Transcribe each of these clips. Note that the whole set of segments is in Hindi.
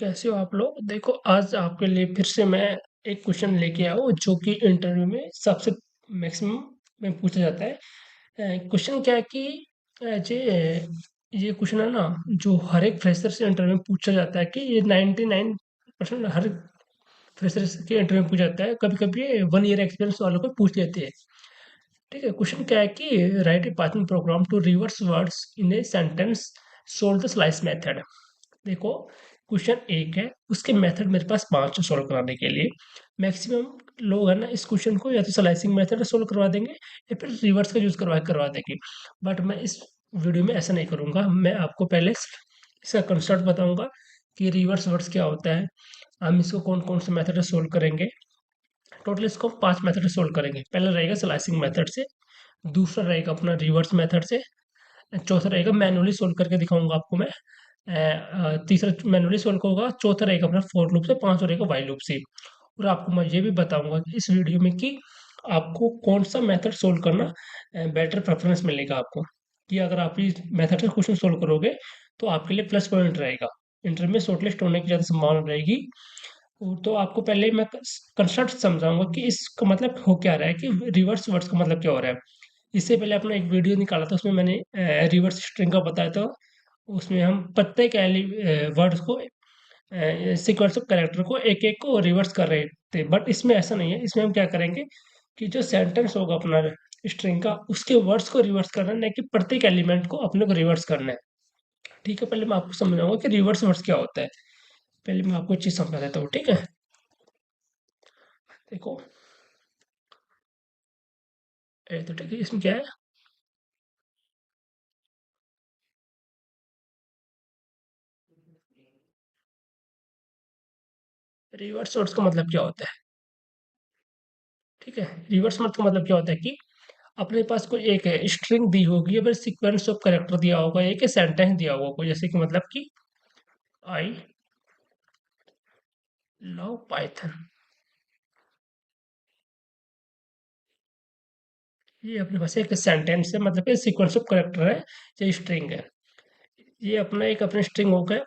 कैसे हो आप लोग? देखो, आज आपके लिए फिर से मैं एक क्वेश्चन लेके आया हूँ जो कि इंटरव्यू में सबसे मैक्सिमम में पूछा जाता है। क्वेश्चन क्या है कि ये क्वेश्चन है ना, जो हर एक फ्रेशर से इंटरव्यू में पूछा जाता है कि ये 99% हर फ्रेशर के इंटरव्यू में पूछा जाता है। कभी कभी ये 1 ईयर एक्सपीरियंस वालों को पूछ लेते हैं। ठीक है, क्वेश्चन क्या है कि write a Python program to reverse words in a sentence, solve the slice method. देखो, क्वेश्चन एक है, उसके मेथड मेरे पास 5 है सॉल्व कराने के लिए। मैक्सिमम लोग है ना इस क्वेश्चन को या तो स्लाइसिंग मेथड सोल्व करवा देंगे या फिर रिवर्स का यूज करवा देंगे। बट मैं इस वीडियो में ऐसा नहीं करूंगा। मैं आपको पहले इसका कंसेप्ट बताऊंगा कि रिवर्स वर्ड्स क्या होता है, हम इसको कौन कौन से मेथड से सोल्व करेंगे। टोटल इसको हम 5 मेथड से सोल्व करेंगे। पहला रहेगा स्लाइसिंग मेथड से, दूसरा रहेगा अपना रिवर्स मेथड से, चौथा रहेगा मैनुअली सोल्व करके दिखाऊंगा आपको मैं। तीसरा मैनुअली सोल्व होगा, चौथा रहेगा अपना फोर लूप से, पांचवा रहेगा वाइल लूप से। और आपको मैं ये भी बताऊंगा कि इस वीडियो में कि आपको कौन सा मेथड सोल्व करना बेटर प्रेफरेंस मिलेगा आपको, कि अगर आप इस मेथड से क्वेश्चन सोल्व करोगे तो आपके लिए प्लस पॉइंट रहेगा, इंटरव्यू में शॉर्टलिस्ट होने की ज़्यादा संभावना रहेगी। तो आपको पहले मैं कंसेप्ट समझाऊंगा कि इसका मतलब हो क्या रहा है, कि रिवर्स वर्ड्स का मतलब क्या हो रहा है। इससे पहले अपना एक वीडियो निकाला था, उसमें मैंने रिवर्स स्ट्रिंग का बताया था। उसमें हम प्रत्येक वर्ड्स को, सीक्वेंस ऑफ कैरेक्टर को एक एक को रिवर्स कर रहे थे। बट इसमें ऐसा नहीं है। इसमें हम क्या करेंगे कि जो सेंटेंस होगा अपना स्ट्रिंग का, उसके वर्ड्स को रिवर्स करना है, नहीं कि प्रत्येक एलिमेंट को अपने को रिवर्स करना है। ठीक है, पहले मैं आपको समझाऊंगा कि रिवर्स वर्ड्स क्या होता है। पहले मैं आपको एक चीज समझा देता हूँ, ठीक है। देखो, तो ठीक है, इसमें क्या है, रिवर्स वर्ड्स का मतलब क्या होता है। ठीक है, रिवर्स वर्ड का मतलब क्या होता है कि अपने पास कोई एक स्ट्रिंग दी होगी या फिर सीक्वेंस ऑफ कैरेक्टर दिया होगा, एक सेंटेंस दिया होगा कोई, जैसे कि मतलब कि आई लव पाइथन। ये अपने पास एक सेंटेंस है, मतलब कि सीक्वेंस ऑफ कैरेक्टर है, ये स्ट्रिंग है। ये अपना एक अपने स्ट्रिंग हो गया।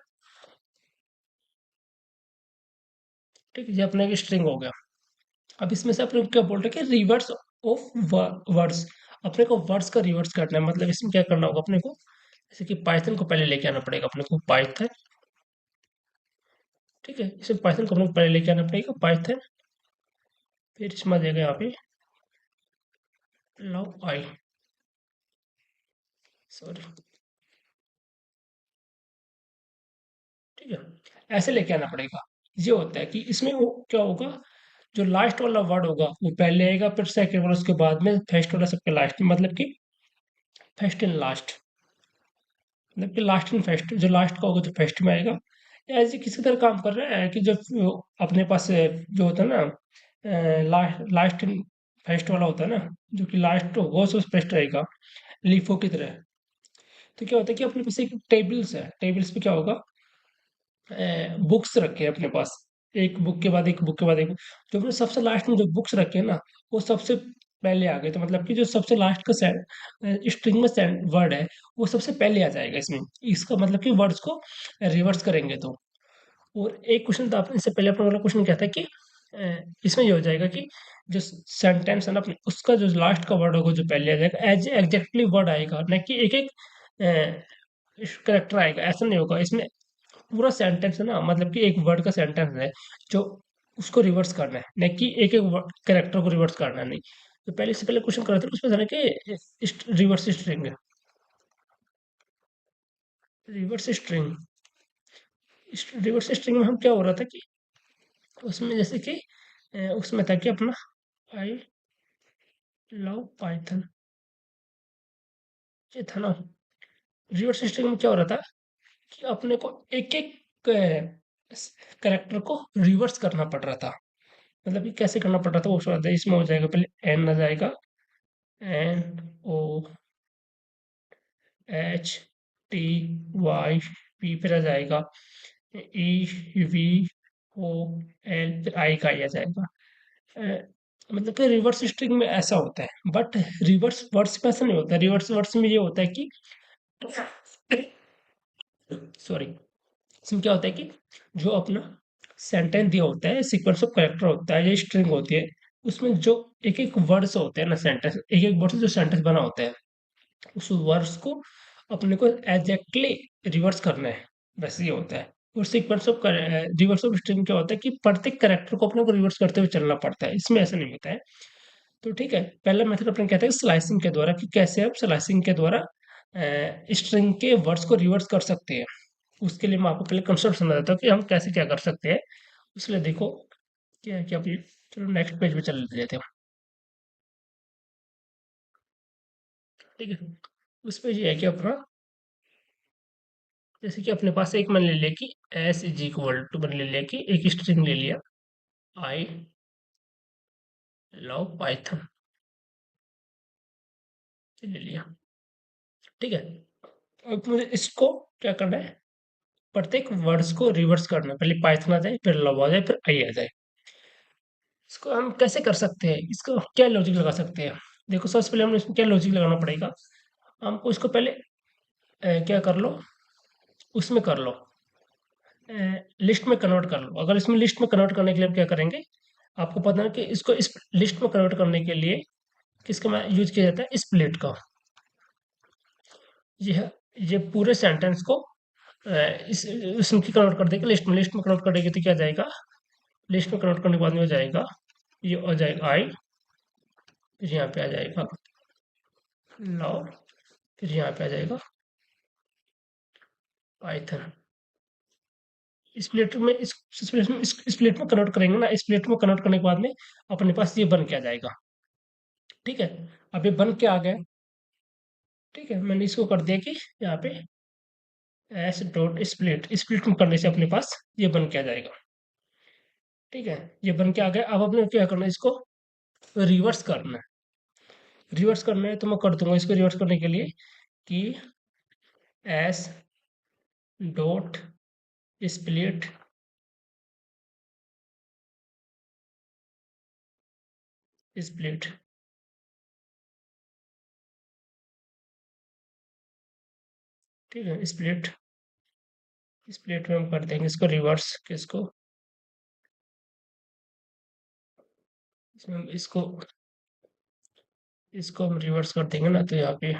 ठीक है, ये अपना एक स्ट्रिंग हो गया। अब इसमें से अपने को क्या बोल रहे हैं कि रिवर्स ऑफ वर्ड्स, अपने को वर्ड्स का रिवर्स करना है। मतलब इसमें क्या करना होगा अपने को, जैसे कि पाइथन को पहले लेके आना पड़ेगा अपने को, पाइथन। ठीक है, इसमें पाइथन को अपने को पहले लेके आना पड़ेगा, पाइथन। फिर इसमें आ जाएगा यहाँ पे लव आई, सॉरी। ठीक है, ऐसे लेके आना पड़ेगा। ये होता है कि इसमें वो क्या होगा, जो लास्ट वाला वर्ड होगा वो पहले आएगा, फिर सेकंड वाला उसके बाद में, फर्स्ट वाला सबके लास्ट में, मतलब कि फर्स्ट एंड लास्ट। मतलब कि लास्ट एंड फर्स्ट, जो लास्ट का होगा जो फर्स्ट में आएगा। ऐसे किसी तरह काम कर रहा है कि जब अपने पास जो होता है ना, लास्ट लास्ट एंड फर्स्ट वाला होता है ना, जो कि लास्ट होगा वो फर्स्ट रहेगा, लीफो की तरह। तो क्या होता है कि अपने पास एक टेबल्स है, टेबल्स पे क्या होगा, बुक्स रखे हैं अपने पास, एक बुक के बाद एक बुक के बाद एक। जो अपने सबसे लास्ट में जो बुक्स रखे हैं ना, वो सबसे पहले आ गए। तो मतलब कि जो सबसे लास्ट का स्ट्रिंग में वर्ड है, वो सबसे पहले आ जाएगा इसमें। इसका मतलब कि वर्ड्स को रिवर्स करेंगे तो। और एक क्वेश्चन था, आपने इससे पहले अपना वाला क्वेश्चन क्या था कि इसमें ये हो जाएगा कि जो सेंटेंस है ना अपने, उसका जो लास्ट का वर्ड होगा जो पहले आ जाएगा, एज एग्जैक्टली वर्ड आएगा, न कि एक एक करेक्टर आएगा। ऐसा नहीं होगा इसमें। पूरा सेंटेंस है ना, मतलब कि एक वर्ड का सेंटेंस है जो, उसको रिवर्स करना है, नहीं कि एक एक कैरेक्टर को रिवर्स करना है, नहीं। तो पहले से पहले क्वेश्चन कर रहे थे उसमें था ना कि रिवर्स स्ट्रिंग है, रिवर्स स्ट्रिंग। रिवर्स स्ट्रिंग में हम क्या हो रहा था कि उसमें जैसे कि उसमें था कि अपना आई लव पाइथन, ये था ना। रिवर्स स्ट्रिंग में क्या हो रहा था कि अपने को एक एक कैरेक्टर को रिवर्स करना पड़ रहा था। मतलब कि कैसे करना पड़ रहा था वो उसमें इसमें हो जाएगा, पहले एन आ जाएगा, N O H T Y P, फिर आ जाएगा ई वी ओ एल, फिर आई का आई आ जाएगा। अ, मतलब कि रिवर्स स्ट्रिंग में ऐसा होता है, बट रिवर्स वर्ड्स में ऐसा नहीं होता। रिवर्स वर्ड्स में ये होता है कि सॉरी, इसमें क्या होता है कि जो अपना सेंटेंस दिया होता है, सीक्वेंस ऑफ कैरेक्टर होता है या स्ट्रिंग होती है, उसमें जो एक एक वर्ड्स होते हैं ना, सेंटेंस एक एक वर्ड से जो सेंटेंस बना होता है, उस वर्ड्स को अपने को एग्जैक्टली रिवर्स करना है। वैसे ये होता है। और sequence of reverse of string क्या होता है कि प्रत्येक कैरेक्टर को अपने को रिवर्स करते हुए चलना पड़ता है, इसमें ऐसा नहीं होता है। तो ठीक है, पहला मेथड अपन कहते हैं स्लाइसिंग के द्वारा, कि कैसे हम स्लाइसिंग के द्वारा स्ट्रिंग के वर्ड्स को रिवर्स कर सकते हैं। उसके लिए मैं आपको पहले कंसेप्ट समझा देता हूँ कि हम कैसे क्या कर सकते हैं। इसलिए देखो क्या है कि अभी, चलो नेक्स्ट पेज पे चल लेते हैं। ठीक है, उस पे ये है कि अपना, जैसे कि अपने पास एक मैंने ले लिया कि एस इज इक्वल टू, मैंने ले लिया कि एक स्ट्रिंग ले लिया, आई लव पाइथन ले लिया। ठीक है, अब मुझे इसको क्या करना है, प्रत्येक वर्ड्स को रिवर्स करना है। पहले पाइथन आ जाए, फिर लव आ जाए, फिर आई आ जाए। इसको हम कैसे कर सकते हैं, इसको क्या लॉजिक लगा सकते हैं। देखो सबसे पहले हमें इसमें क्या लॉजिक लगाना पड़ेगा। हमको इसको पहले क्या कर लो, उसमें कर लो, लिस्ट में कन्वर्ट कर लो। अगर इसमें लिस्ट में कन्वर्ट करने के लिए हम क्या करेंगे, आपको पता है कि इसको इस लिस्ट में कन्वर्ट करने के लिए किसका मैं यूज किया जाता है, स्प्लिट का। यह ये पूरे सेंटेंस को इस इसमें कन्वर्ट कर देगा लिस्ट में। लिस्ट में कन्वर्ट करेंगे तो क्या जाएगा, लिस्ट में कन्वर्ट करने के बाद में हो जाएगा, ये हो जाएगा आई, फिर यहाँ पे आ जाएगा लव, फिर यहाँ पे आ जाएगा पाइथन। स्प्लिट में स्प्लिट में कन्वर्ट करेंगे ना, स्प्लिट में कन्वर्ट करने के बाद में अपने पास ये बन के आ जाएगा। ठीक है, अब ये बन के आ गया। ठीक है, मैंने इसको कर दिया कि यहाँ पे एस डॉट स्प्लिट, स्प्लिट में करने से अपने पास ये बन के आ जाएगा। ठीक है, ये बन के आ गया। अब अपने क्या करना है, इसको रिवर्स करना है। रिवर्स करना है तो मैं कर दूंगा इसको रिवर्स करने के लिए कि एस डॉट स्प्लिट स्प्लिट। ठीक है, स्प्लिट, स्प्लिट में हम कर देंगे इसको रिवर्स, किसको, इसमें हम इसको हम रिवर्स कर देंगे ना, तो यहाँ पे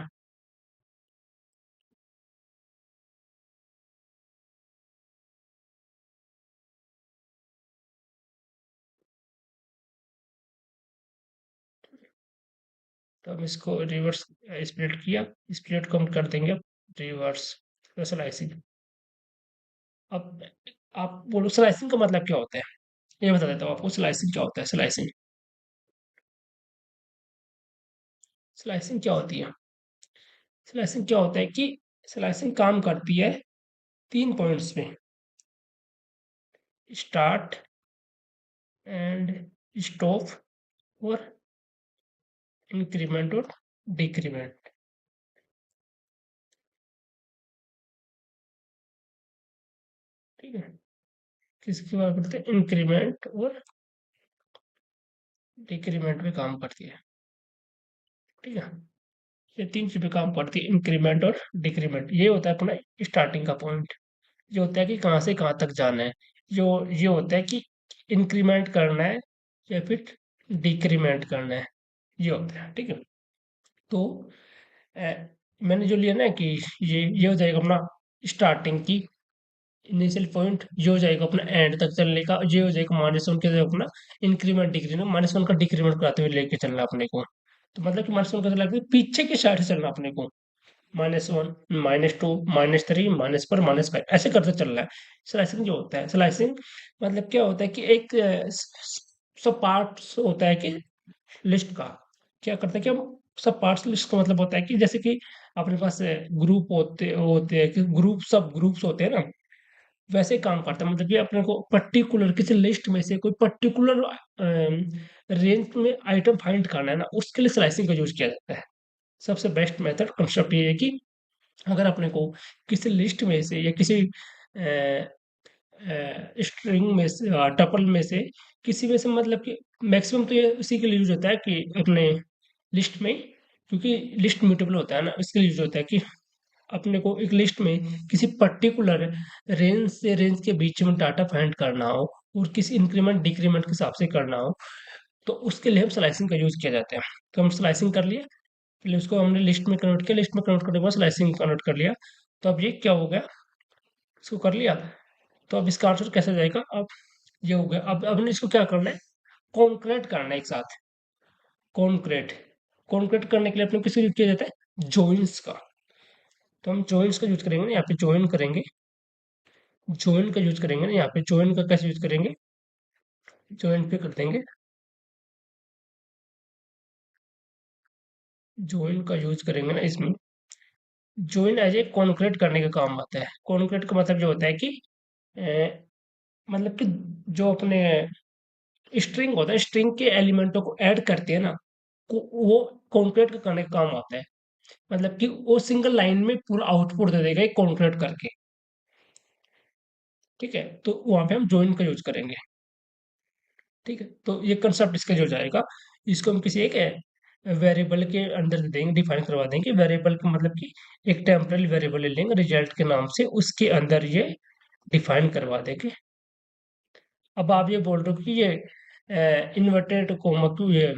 तो हम इसको रिवर्स स्प्लिट किया, स्प्लिट को हम कर देंगे रिवर्स स्लाइसिंग। अब आप बोलो स्लाइसिंग का मतलब क्या होता है, ये बता देता हूँ आपको। स्लाइसिंग क्या होता है, स्लाइसिंग, स्लाइसिंग क्या होती है। स्लाइसिंग क्या होता है कि स्लाइसिंग काम करती है 3 पॉइंट्स में, स्टार्ट एंड स्टॉप और इंक्रीमेंट और डिक्रीमेंट। ठीक है, किसकी बात करते हैं, इंक्रीमेंट और डिक्रीमेंट में काम करती है। ठीक है, ये 3 चीज़ पे काम करती है, इंक्रीमेंट और डिक्रीमेंट। ये होता है अपना स्टार्टिंग का पॉइंट, ये होता है कि कहाँ से कहाँ तक जाना है। जो ये होता है कि इंक्रीमेंट करना है या फिर डिक्रीमेंट करना है, ये होता है। ठीक है, तो अ, मैंने जो लिया ना कि ये हो जाएगा अपना स्टार्टिंग की इनिशियल पॉइंट, ये हो जाएगा अपना एंड तक चलने का, ये हो जाएगा -1 के जो अपना इंक्रीमेंट डिक्रीमेंट, -1 का डिक्रीमेंट कराते हुए लेके चलना अपने को। तो मतलब कि -1 का चला के पीछे की साइड से चलना अपने को, -1 -2 -3 -4 -5 ऐसे करते चलना है। स्लाइसिंग जो होता है, स्लाइसिंग मतलब क्या होता है कि एक सब पार्ट्स होता है कि लिस्ट का, क्या करते हैं कि हम सब पार्ट्स लिस्ट का मतलब होता है कि जैसे कि अपने पास ग्रुप होते होते हैं कि ग्रुप, सब ग्रुप्स होते हैं ना, वैसे ही काम करता है। मतलब कि अपने को पर्टिकुलर किसी लिस्ट में से कोई पर्टिकुलर रेंज में आइटम फाइंड करना है ना, उसके लिए स्लाइसिंग का यूज किया जाता है। सबसे बेस्ट मेथड कंसेप्ट ये है कि अगर अपने को किसी लिस्ट में से या किसी स्ट्रिंग में से, टपल में से, किसी में से, मतलब कि मैक्सिमम तो ये उसी के लिए यूज होता है कि अपने लिस्ट में, क्योंकि लिस्ट म्यूटेबल होता है ना, इसके लिए यूज होता है कि अपने को एक लिस्ट में किसी पर्टिकुलर रेंज से रेंज के बीच में डाटा फाइंड करना हो और किसी इंक्रीमेंट डिक्रीमेंट के हिसाब से करना हो, तो उसके लिए हम स्लाइसिंग का यूज किया जाता है। तो हम स्लाइसिंग कर लिए, पहले उसको हमने लिस्ट में कन्वर्ट किया, लिस्ट में कन्वर्ट करने के बाद स्लाइसिंग कन्वर्ट कर लिया। तो अब ये क्या हो गया, इसको कर लिया। तो अब इसका आंसर कैसे जाएगा, अब ये हो गया। अब हमने इसको क्या करना है, कॉन्क्रेट करना है एक साथ। कॉन्क्रेट कॉन्क्रेट करने के लिए अपने किसका यूज किया जाता है, जॉइंस का। तो हम जॉइंस का यूज करेंगे ना, यहाँ पे जॉइन करेंगे, जॉइन का यूज करेंगे ना, यहाँ पे जॉइन का कैसे यूज करेंगे, जॉइन पे कर देंगे, जॉइन का यूज करेंगे ना इसमें। जॉइन एज ए कॉन्क्रेट करने का काम आता है। कॉन्क्रेट का मतलब जो होता है कि मतलब कि जो अपने स्ट्रिंग होता है, स्ट्रिंग के एलिमेंटों को ऐड करते हैं ना, वो कॉन्क्रेट का करने का काम आता है। मतलब कि वो सिंगल लाइन में पूरा आउटपुट दे देगा एक कॉन्क्रेट करके। ठीक है, तो वहां पे हम जॉइन का यूज करेंगे। ठीक है, तो ये कंसेप्ट इसका जो जाएगा, इसको हम किसी एक वेरिएबल के अंदर दे देंगे, डिफाइन करवा देंगे। वेरिएबल का मतलब कि एक टेम्पररी वेरिएबल ले लेंगे रिजल्ट के नाम से, उसके अंदर ये डिफाइन करवा देंगे। अब आप ये बोल रहे हो कि ये इन्वर्टेड कोमा क्यों, ये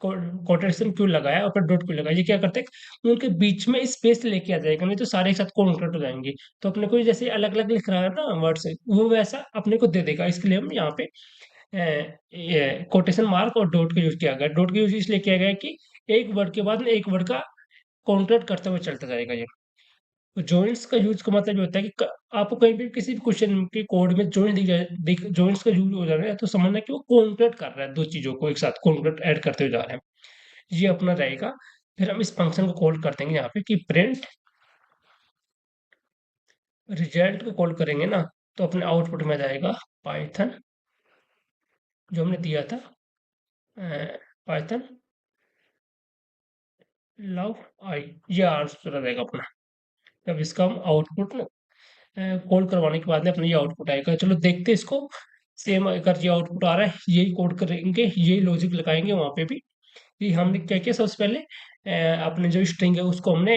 कोटेशन क्यों लगाया और फिर डॉट क्यों लगाया, ये क्या करते हैं, उनके बीच में स्पेस लेके आ जाएगा, नहीं तो सारे एक साथ कॉन्करेट हो जाएंगे। तो अपने को जैसे अलग अलग लिख रहा है ना वर्ड से, वो वैसा अपने को दे देगा। इसके लिए हम यहाँ पे ये कोटेशन मार्क और डॉट का यूज किया गया। डॉट का यूज इसलिए किया गया कि एक वर्ड के बाद में एक वर्ड का कॉन्करेट करते हुए चलता जाएगा ये। तो जॉइंट्स का यूज का मतलब ये होता है कि आपको कहीं भी किसी भी क्वेश्चन के कोड में जॉइंट दिख जाए, जॉइंट्स का यूज हो जा रहा है, तो समझना कि वो कॉन्करेट कर रहा है, दो चीजों को एक साथ कॉन्करेट ऐड करते हुए जा रहे हैं। ये अपना रहेगा। फिर हम इस फंक्शन को कॉल कर देंगे यहाँ पे कि प्रिंट रिजल्ट को कॉल करेंगे ना, तो अपने आउटपुट में जाएगा पाइथन, जो हमने दिया था, पाइथन लव आई, ये आंसर रहेगा अपना। अब इसका हम आउटपुट कॉल करवाने के बाद में अपना ये आउटपुट आएगा। चलो देखते हैं इसको। सेम अगर ये आउटपुट आ रहा है, यही कोड करेंगे, यही लॉजिक लगाएंगे वहां पे भी। कि हमने क्या किया, सबसे पहले अपने जो स्ट्रिंग है उसको हमने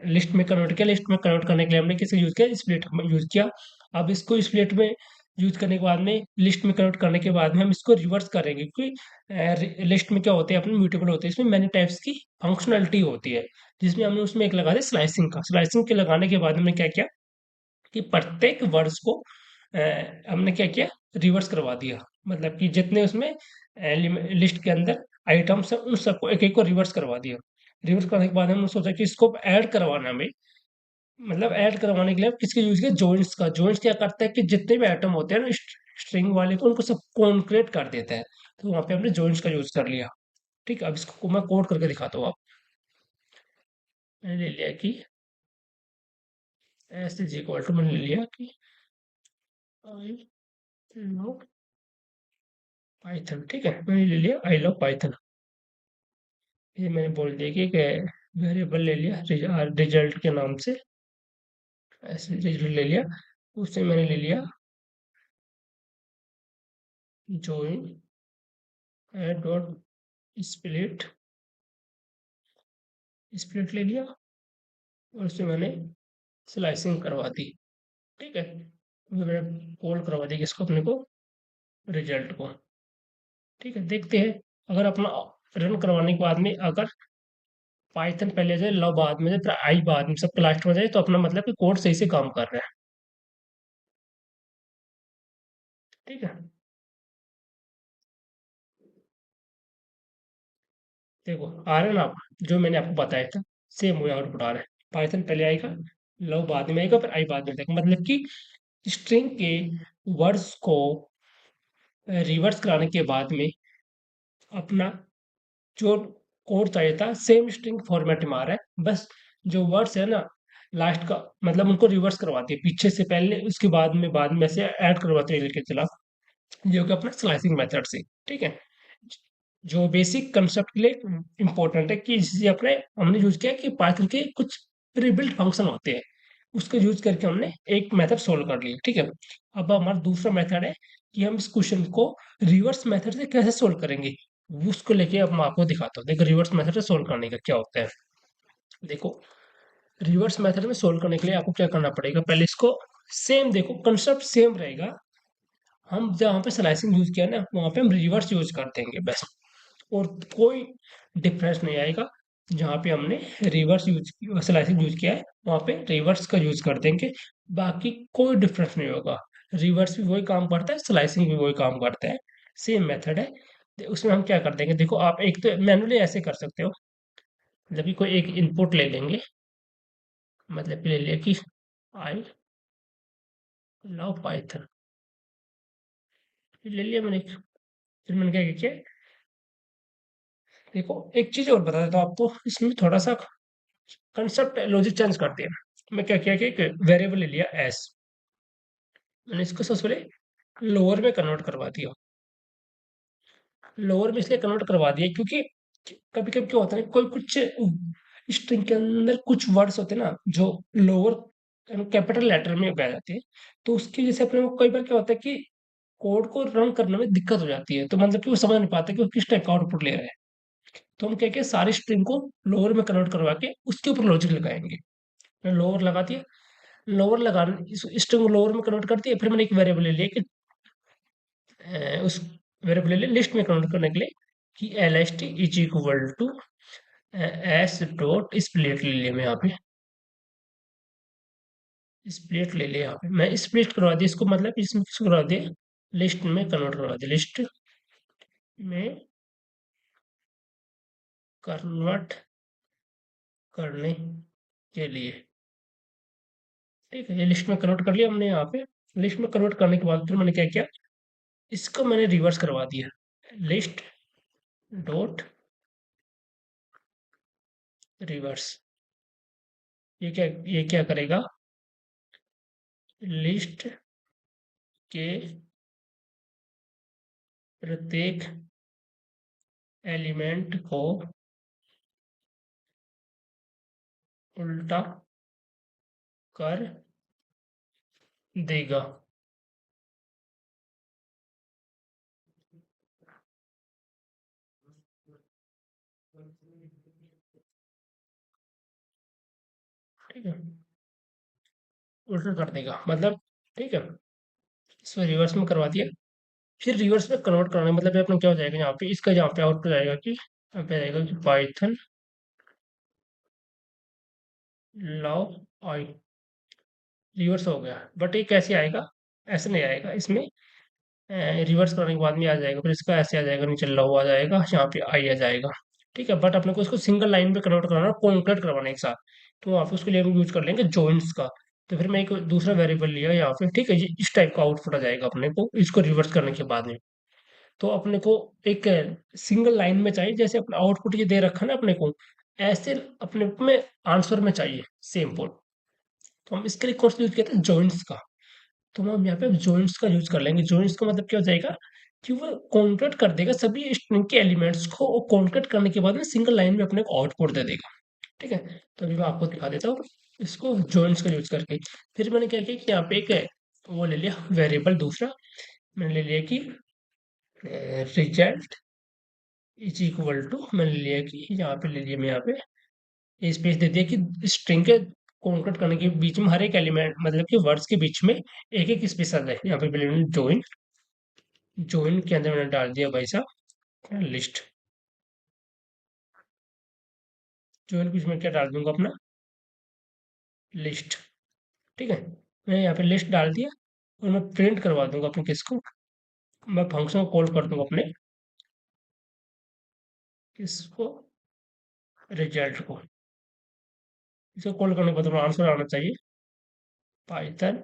लिस्ट में कन्वर्ट किया। लिस्ट में कन्वर्ट करने के लिए हमने किसे यूज किया, स्प्लिट में यूज किया। अब इसको स्प्लिट में यूज करने के बाद में, लिस्ट में कन्वर्ट करने के बाद में हम इसको रिवर्स करेंगे, क्योंकि लिस्ट में क्या होते हैं, अपने म्यूटेबल होते हैं, इसमें मैनी टाइप्स की फंक्शनलिटी होती है, जिसमें हमने उसमें एक लगा दिया स्लाइसिंग का। स्लाइसिंग के लगाने के बाद हमने क्या किया कि प्रत्येक वर्ड्स को अ, हमने क्या किया, रिवर्स करवा दिया। मतलब कि जितने उसमें लिस्ट के अंदर आइटम्स है, उन सबको एक एक को रिवर्स करवा दिया। रिवर्स करने के बाद हमने सोचा कि इसको ऐड करवाना में, मतलब ऐड करवाने के लिए हम किसके यूज किया, जॉइंट्स का। जॉइंट्स क्या करता है कि जितने भी आइटम होते हैं ना स्ट्रिंग वाले को, उनको सब कॉन्क्रेट कर देता है। तो वहां पे हमने जॉइंट्स का यूज कर लिया। ठीक है, अब इसको मैं कोड करके दिखाता हूँ। आप, मैंने ले लिया कि एस इज इक्वल टू, मैंने ले लिया कि आई लव पाइथन। ठीक है, मैंने ले लिया आई लव पाइथन। ये मैंने बोल दिया कि एक वेरिएबल ले लिया रिजल्ट के नाम से, ऐसे रिजल्ट ले लिया। उससे मैंने ले लिया join add dot split, split ले लिया, और उससे मैंने स्लाइसिंग करवा दी। ठीक है, अभी मैंने कॉल करवा दी किसको, अपने को रिजल्ट को। ठीक है, देखते हैं। अगर अपना रन करवाने के बाद में अगर पाइथन पहले जाए, लव बाद में जाए, फिर आई बाद में, सब लास्ट में जाए, तो अपना मतलब कि कोड सही से काम कर रहा है। ठीक है, देखो आ रहा है ना आप, जो मैंने आपको बताया था सेम वही आउटपुट आ रहा है। पाइथन पहले आएगा, लव बाद में आएगा, फिर आई बाद में आएगा। मतलब कि स्ट्रिंग के वर्ड्स को रिवर्स कराने के बाद में अपना जो कोड चाहिए था सेम स्ट्रिंग फॉर्मेट में आ रहा है। बस जो वर्ड्स है ना लास्ट का, मतलब उनको रिवर्स करवाती है, पीछे से पहले उसके बाद में से ऐड करवाते हैं लेके चला, जो कि अपना स्लाइसिंग मेथड से। ठीक है, जो बेसिक कंसेप्ट के लिए इम्पोर्टेंट है कि जिसे अपने हमने यूज किया कि पाइथन के कुछ प्रीबिल्ट फंक्शन होते हैं, उसको यूज करके हमने एक मेथड सोल्व कर लिया। ठीक है, अब हमारा दूसरा मेथड है कि हम इस क्वेश्चन को रिवर्स मेथड से कैसे सोल्व करेंगे, उसको लेके अब मैं आपको दिखाता हूँ। देखो रिवर्स मेथड से सोल्व करने का क्या होता है। देखो रिवर्स मेथड में सोल्व करने के लिए आपको क्या करना पड़ेगा, पहले इसको सेम देखो, कंसेप्ट सेम रहेगा। हम जहाँ पे स्लाइसिंग यूज किया ना, वहाँ पे हम रिवर्स यूज कर देंगे बस, और कोई डिफरेंस नहीं आएगा। जहाँ पे हमने रिवर्स यूज स्लाइसिंग यूज किया है, वहाँ पे रिवर्स का यूज कर देंगे। बाकी कोई डिफरेंस नहीं होगा। रिवर्स भी वही काम करता है, स्लाइसिंग भी वही काम करता है। सेम मेथड है। उसमें हम क्या कर देंगे, देखो आप एक तो मैनुअली ऐसे कर सकते हो, मतलब कि कोई एक इनपुट ले लेंगे, मतलब कि ले लिया कि आई लव पाइथन, ले लिया मैंने। फिर मैंने क्या किया, देखो एक चीज और बता देता हूँ आपको, इसमें थोड़ा सा कंसेप्ट लॉजिक चेंज करते हैं। मैं क्या किया कि एक वेरिएबल ले लिया एस, मैंने इसको सबसे पहले लोअर में कन्वर्ट करवा दिया। लोअर में इसलिए कन्वर्ट करवा दिया क्योंकि कभी कभी क्या होता है, कोई कुछ स्ट्रिंग के अंदर कुछ वर्ड्स होते हैं ना जो लोअर कैपिटल लेटर में आ जाते हैं, तो उसकी वजह से अपने को कई बार क्या होता है कि कोड को रन करने में दिक्कत हो जाती है, तो मतलब कि वो समझ नहीं पाता कि वो किस टाइप का आउटपुट ले रहा है। तो हम क्या किया, सारी स्ट्रिंग को लोअर में कन्वर्ट करवा के उसके ऊपर लॉजिक लगाएंगे। लोअर लगा दिया, लोअर लगाने इस स्ट्रिंग को लोअर में कन्वर्ट कर दिया। फिर मैंने एक वेरिएबल ले लिया कि उस वेरिएबल ले लिया लिस्ट में कन्वर्ट करने के लिए, कि L S T is equal to S dot split ले लिया। मैं यहाँ पे स्प्लिट ले लिया, यहाँ पे मैं स्प्लिट करवा दिया इसको, मतलब इसमें किसको करवा दिया, लिस्ट में कन्वर्ट करवा दिया, लिस्ट में कन्वर्ट करने के लिए। ठीक है, ये लिस्ट में कन्वर्ट कर लिया हमने यहाँ पे। लिस्ट में कन्वर्ट करने के बाद फिर मैंने क्या किया, इसको मैंने रिवर्स करवा दिया, लिस्ट डॉट रिवर्स। ये क्या करेगा, लिस्ट के प्रत्येक एलिमेंट को उल्टा कर देगा। ठीक है, उल्टा कर देगा मतलब, ठीक है, इसको रिवर्स में करवा दिया। फिर रिवर्स में कन्वर्ट कराना मतलब ये अपना क्या हो जाएगा, यहाँ पे इसका यहाँ पे आउटपुट आएगा कि यहाँ पे आएगा कि पाइथन लॉग आई, रिवर्स हो गया। बट ये कैसे आएगा, ऐसे नहीं आएगा, इसमें रिवर्स करने के बाद में आ जाएगा, फिर इसका ऐसे आ जाएगा, नीचे लव आ जाएगा, यहाँ पे आई आ जाएगा। ठीक है, बट अपने को इसको सिंगल लाइन में कन्वर्ट कराना, कॉन्करेट करवाना एक साथ, तो वहाँ पे उसके लिए हम यूज कर लेंगे जॉइंट्स का। तो फिर मैं एक दूसरा वेरिएबल लिया यहाँ पे, ठीक है, ये इस टाइप का आउटपुट आ जाएगा अपने को इसको रिवर्स करने के बाद में। तो अपने को एक सिंगल लाइन में चाहिए, जैसे अपना आउटपुट ये दे रखा है ना अपने को, ऐसे अपने में आंसर में चाहिए सेम पोल। तो हम इसके लिए कौन सा यूज किया था, जॉइंट्स का। तो हम यहाँ पे जॉइंट्स का यूज कर लेंगे। जॉइंट्स का मतलब क्या हो जाएगा कि वो कॉन्करेट कर देगा सभी स्ट्रिंग के एलिमेंट्स को, और कॉन्करेट करने के बाद में सिंगल लाइन में अपने को आउटपुट दे देगा। ठीक है, तो अभी मैं आपको दिखा देता हूँ इसको जॉइंट्स का यूज करके। फिर मैंने क्या किया कि यहाँ पे एक वो ले लिया वेरिएबल दूसरा, मैंने ले लिया कि रिजल्ट इज इक्वल टू, मैंने लिया कि यहाँ पे ले लिया, मैं यहाँ पे स्पेस दे दिया कि स्ट्रिंग के कॉन्करेट करने के बीच में हर एक एलिमेंट मतलब कि वर्ड्स के बीच में एक एक स्पेस आ जाए। यहाँ पे मैंने ज्वाइन, ज्वाइन के अंदर मैंने डाल दिया भाई साहब लिस्ट। ज्वाइन कुछ मैं क्या डाल दूंगा अपना, लिस्ट। ठीक है, मैं यहाँ पे लिस्ट डाल दिया, और मैं प्रिंट करवा दूंगा अपने किसको, मैं फंक्शन को कॉल कर दूंगा अपने किसको, रिजल्ट को। इसको कॉल करने के बाद आंसर आना चाहिए, पाइथन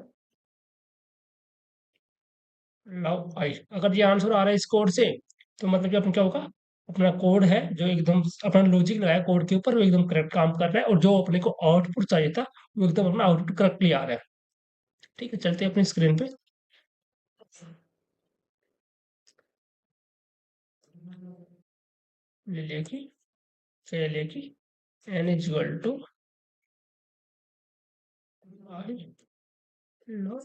लव आई। अगर ये आंसर आ रहा है इस कोड से, तो मतलब कि अपना क्या होगा, अपना कोड है जो एकदम अपना लॉजिक लगाया कोड के ऊपर, वो एकदम करेक्ट काम कर रहा है, और जो अपने को आउटपुट चाहिए था वो एकदम अपना आउटपुट करेक्टली आ रहा है। ठीक है, चलते हैं अपनी स्क्रीन पे। ले लिया कि ले लिया कि N is equal to I love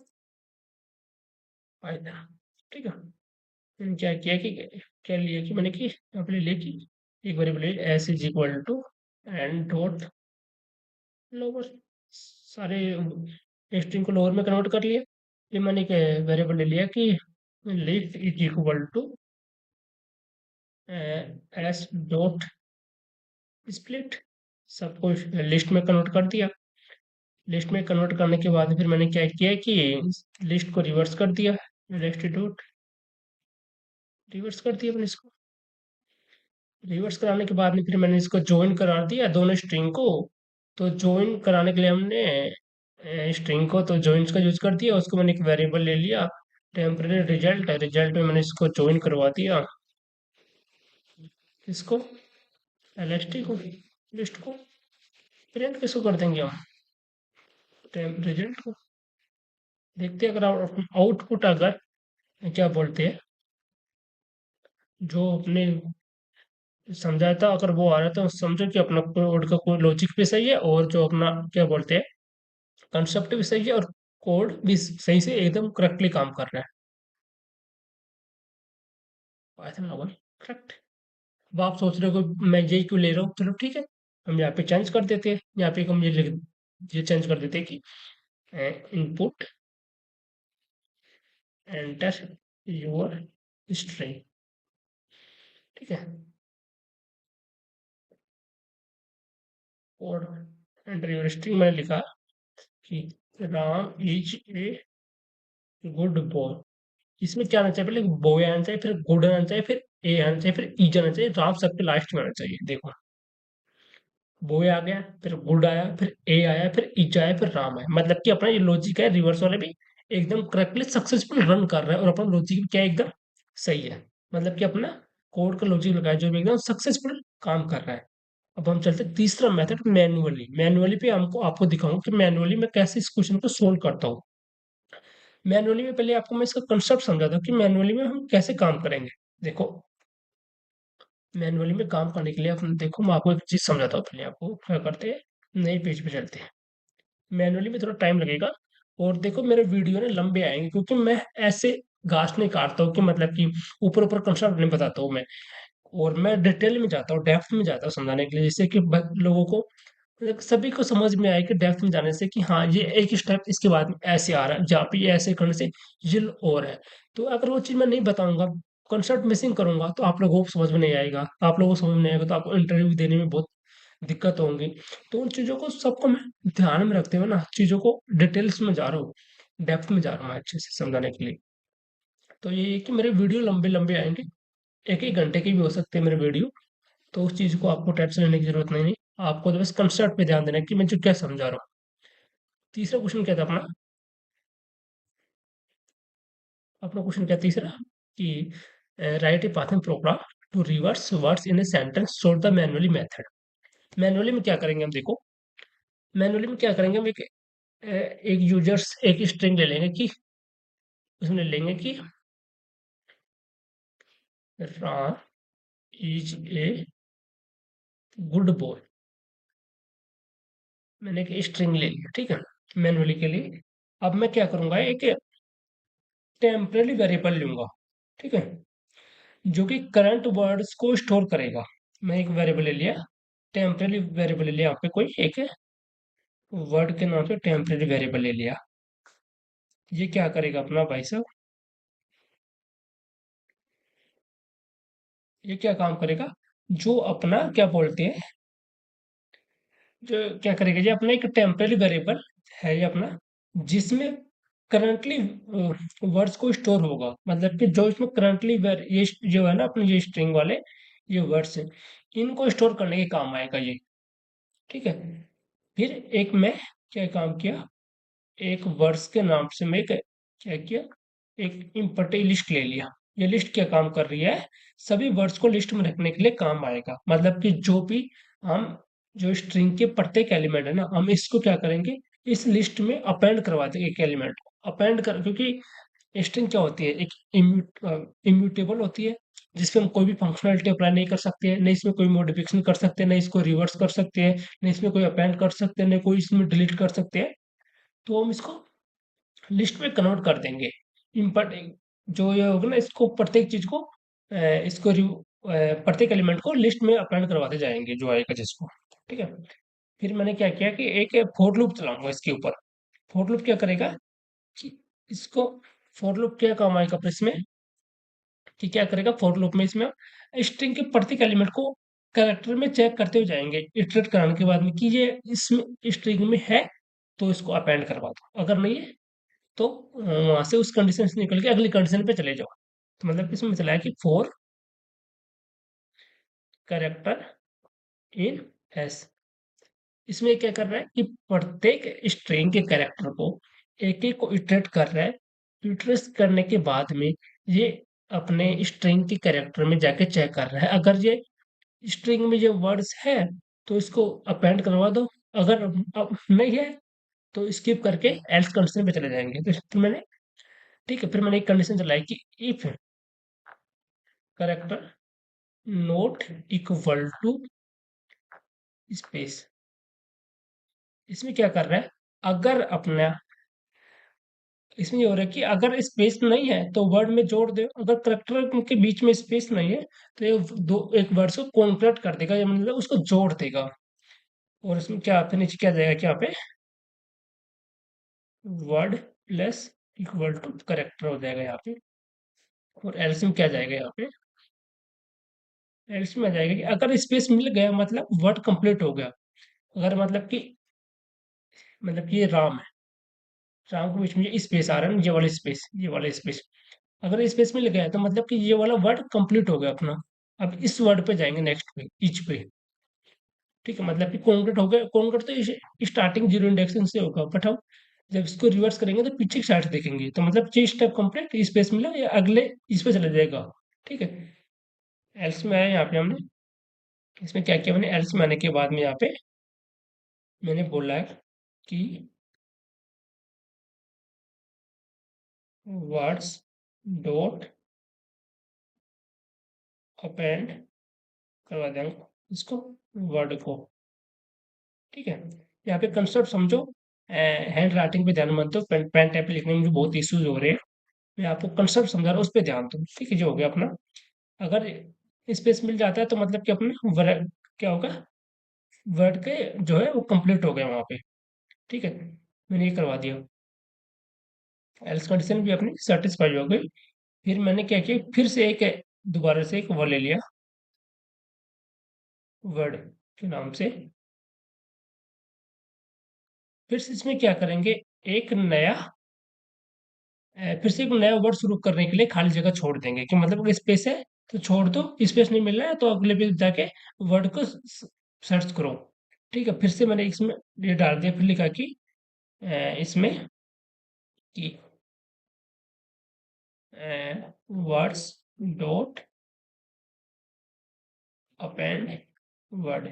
Python. ठीक है, मैंने क्या किया कि क्या लिया कि मैंने कि यहाँ पे ले लिया कि एक variable S is equal to N dot lower. सारे स्ट्रिंग को लोअर में कन्वर्ट कर लिया। फिर मैंने एक वेरिएबल ले लिया कि list is equal to S dot split. सब कुछ लिस्ट में कन्वर्ट कर दिया। लिस्ट में कन्वर्ट करने के बाद फिर मैंने क्या किया कि लिस्ट को रिवर्स कर दिया। लिस्ट डॉट रिवर्स कर दिया मैंने इसको। रिवर्स कराने के बाद में फिर मैंने इसको ज्वाइन करा दिया दोनों स्ट्रिंग को। तो ज्वाइन कराने के लिए हमने स्ट्रिंग को तो ज्वाइंस का यूज कर दिया। उसको मैंने एक वेरिएबल ले लिया टेम्परेरी रिजल्ट। रिजल्ट में मैंने इसको ज्वाइन करवा दिया। इसको एलएसटी को लिस्ट को प्रिंट किसको कर देंगे हम रिजल्ट को। देखते हैं अगर आउटपुट अगर क्या बोलते हैं जो अपने समझाया था अगर वो आ रहा है तो समझो कि अपना कोड का कोई लॉजिक भी सही है और जो अपना क्या बोलते हैं कंसेप्ट भी सही है और कोड भी सही से एकदम करेक्टली काम कर रहा है। Python novel correct. अब आप सोच रहे हो कि मैं यही क्यों ले रहा हूँ, चलो ठीक है हम यहाँ पे चेंज कर देते हैं। यहाँ पे हम ये चेंज कर देते हैं कि इनपुट एंटर योर स्ट्रिंग। ठीक है। और एंटर योर स्ट्रिंग मैंने लिखा कि Ram is a good boy. इसमें क्या आना चाहिए, पहले बॉय आना चाहिए, फिर गुड आना चाहिए, फिर ए आना चाहिए, फिर इज आना चाहिए, राम सबके लास्ट में आना चाहिए। देखो बॉय आ गया, फिर गुड आया, फिर ए आया, फिर इज आया, फिर राम आया। मतलब कि अपना ये लॉजिक है रिवर्स वाले भी एकदम करेक्टली सक्सेसफुल रन कर रहा है और अपना लॉजिक भी क्या है, एकदम सही है। मतलब कि अपना कोड का लॉजिक लगाया जो भी एकदम सक्सेसफुल काम कर रहा है। अब हम चलते हैं तीसरा मेथड मैनुअली। मैनुअली पे हमको आपको दिखाऊंगा कि मैनुअली मैं कैसे इस क्वेश्चन को सोल्व करता हूँ। मैनुअली में पहले आपको मैं इसका कंसेप्ट समझाता हूँ कि मैनुअली में हम कैसे काम करेंगे। देखो मैनुअली में काम करने के लिए अपन देखो मैं आपको एक चीज समझाता हूँ। पहले आपको क्या करते हैं, नए पेज पे चलते हैं। मैनुअली में थोड़ा टाइम लगेगा और देखो मेरे वीडियो ना लंबे आएंगे क्योंकि मैं ऐसे घास नहीं काटता हूँ कि मतलब कि ऊपर ऊपर कंसेप्ट नहीं बताता हूँ मैं। और मैं डिटेल में जाता हूँ, डेप्थ में जाता हूँ समझाने के लिए, जिससे कि लोगों को मतलब सभी को समझ में आए कि डेप्थ में जाने से कि हाँ ये एक स्टेप इसके बाद में ऐसे आ रहा है, जहाँ पे ये ऐसे करने से ये और है। तो अगर वो चीज़ मैं नहीं बताऊंगा, कॉन्सेप्ट मिसिंग करूंगा तो आप लोगों को समझ में नहीं आएगा। आप लोगों को समझ में नहीं आएगा तो आपको इंटरव्यू देने में बहुत दिक्कत होंगी। तो उन चीज़ों को सबको मैं ध्यान में रखते हुए ना चीज़ों को डिटेल्स में जा रहा हूँ, डेप्थ में जा रहा हूँ मैं अच्छे से समझाने के लिए। तो ये है कि मेरे वीडियो लंबे लंबे आएंगे, एक एक घंटे के भी हो सकते हैं मेरे वीडियो। तो उस चीज़ को आपको टेंशन लेने की जरूरत नहीं। आपको तो बस कंसेप्ट पे ध्यान देना है कि मैं जो क्या समझा रहा हूँ। तीसरा क्वेश्चन क्या था अपना, अपना क्वेश्चन क्या तीसरा कि write a path program to reverse words in a sentence show the manually method. Manually में क्या करेंगे हम देखो, मैनुअली में क्या करेंगे हम एक यूजर्स एक स्ट्रिंग ले लेंगे कि उसमें लेंगे कि Ram is a good boy. मैंने एक स्ट्रिंग ले लिया, ठीक है, मैनुअली के लिए। अब मैं क्या करूंगा, एक टेम्परेरी वेरिएबल लूंगा, ठीक है, जो कि करंट वर्ड्स को स्टोर करेगा। मैं एक वेरिएबल ले लिया, टेम्परेरी वेरिएबल ले लिया, यहाँ पे कोई एक वर्ड के नाम पे टेम्परेरी वेरिएबल ले लिया। ये क्या करेगा अपना भाई साहब, ये क्या काम करेगा, जो अपना क्या बोलते हैं, जो क्या करेगा, ये अपना एक टेम्परेरी वेरिएबल है ये अपना, जिसमें करंटली वर्ड्स को स्टोर होगा। मतलब कि जो इसमें करंटली ये जो है ना अपने ये स्ट्रिंग वाले ये वर्ड्स हैं, इनको स्टोर करने के काम आएगा ये। ठीक है। फिर एक मैं क्या काम किया, एक वर्ड्स के नाम से मैं क्या किया, एक इम्पोर्टेंट लिस्ट ले लिया। ये लिस्ट क्या काम कर रही है, सभी वर्ड्स को लिस्ट में रखने के लिए काम आएगा। मतलब कि जो भी हम जो स्ट्रिंग के प्रत्येक एलिमेंट है ना, हम इसको क्या करेंगे, इस लिस्ट में अपेंड करवा देंगे एक एलिमेंट को अपेंड कर, क्योंकि स्ट्रिंग क्या होती है, एक इम्यूटेबल होती है, जिसपे हम कोई भी फंक्शनलिटी अप्लाई नहीं कर सकते हैं, नहीं इसमें कोई मॉडिफिकेशन कर सकते हैं, नहीं इसको रिवर्स कर सकते हैं, नहीं इसमें कोई अपेंड कर सकते हैं, नहीं कोई इसमें डिलीट कर सकते हैं। तो हम इसको लिस्ट में कन्वर्ट कर देंगे। इम्पट जो ये होगा ना, इसको प्रत्येक चीज को प्रत्येक एलिमेंट को लिस्ट में अपेंड करवाते जाएंगे जो आएगा जिसको। ठीक है। फिर मैंने क्या किया कि एक फोर लूप चलाऊंगा इसके ऊपर। फोर लूप क्या करेगा कि इसको, फोर लूप क्या काम आएगा फिर इसमें, कि क्या करेगा फोर लूप में इसमें स्ट्रिंग के प्रत्येक एलिमेंट को कैरेक्टर में चेक करते हुए जाएंगे, इटरेट कराने के बाद में कि ये इसमें स्ट्रिंग में है तो इसको अपेंड करवा दो, अगर नहीं है तो वहां से उस कंडीशन से निकल के अगली कंडीशन पे चले जाओ। तो मतलब इसमें चला है कि फोर कैरेक्टर इन एस, इसमें क्या कर रहा है कि प्रत्येक स्ट्रिंग के कैरेक्टर को एक एक को इटरेट कर रहा है। इटरेट करने के बाद में ये अपने स्ट्रिंग के कैरेक्टर में जाके चेक कर रहा है, अगर ये स्ट्रिंग में जो वर्ड्स है तो इसको अपेंड करवा दो, अगर अब नहीं है तो स्किप करके एल्स कंडीशन पे चले जाएंगे। तो फिर मैंने, ठीक है, फिर मैंने एक कंडीशन चलाई कि if character not equal to space, इसमें क्या कर रहा है, अगर अपना, इसमें ये हो रहा है कि अगर स्पेस नहीं है तो वर्ड में जोड़ दे, अगर करेक्टर के बीच में स्पेस नहीं है तो ये दो एक वर्ड को कॉन्क्रेट कर देगा, या मतलब उसको जोड़ देगा। और इसमें क्या आता है, नीचे क्या जाएगा कि यहाँ पे word plus equal to character हो जाएगा यहाँ पे। और एल्स में क्या जाएगा यहाँ पे, एल्स में आ जाएगा कि अगर स्पेस मिल गया मतलब वर्ड कंप्लीट हो गया। अगर मतलब कि ये राम है, राम के बीच में ये स्पेस आ रहा है ना, ये वाला स्पेस, ये वाला स्पेस, अगर स्पेस मिल गया तो मतलब कि ये वाला वर्ड कंप्लीट हो गया अपना। अब इस वर्ड पे जाएंगे नेक्स्ट पे, इच पे। ठीक है, मतलब कि कॉन्क्रीट हो गया, कॉन्क्रीट तो स्टार्टिंग जीरो इंडेक्सिंग से होगा, बट हम जब इसको रिवर्स करेंगे तो पीछे की साइड से देखेंगे, तो मतलब ये स्टेप कंप्लीट, स्पेस मिला या अगले इस पे चला जाएगा। ठीक है, एल्स में आया यहाँ पे हमने, इसमें क्या किया मैंने, एल्स में आने के बाद में यहाँ पे मैंने बोला है कि वर्ड्स डॉट अपेंड करवा देंगे इसको, वर्ड को। ठीक है, यहाँ पे कंसेप्ट समझो, हैंड राइटिंग पे ध्यान मत दो, पेन टाइप लिखने में मुझे बहुत इश्यूज हो रहे हैं। मैं आपको कंसेप्ट समझा रहा हूँ, उस पर ध्यान दो। ठीक है, जो हो गया अपना, अगर स्पेस मिल जाता है तो मतलब कि अपने क्या होगा, वर्ड के जो है वो कंप्लीट हो गया वहां पे। ठीक है, मैंने ये करवा दिया, एल्स कंडीशन भी अपनी सेटिस्फाई हो गई। फिर मैंने क्या किया, फिर से एक दोबारा से एक वो ले लिया वर्ड के नाम से। फिर से इसमें क्या करेंगे, एक नया फिर से एक नया वर्ड शुरू करने के लिए खाली जगह छोड़ देंगे, कि मतलब अगर स्पेस है तो छोड़ दो, स्पेस नहीं मिल रहा है तो अगले पे जाके वर्ड को सर्च करो। ठीक है, फिर से मैंने इसमें ये डाल दिया, फिर लिखा कि इसमें कि वर्ड्स डॉट अपेंड वर्ड,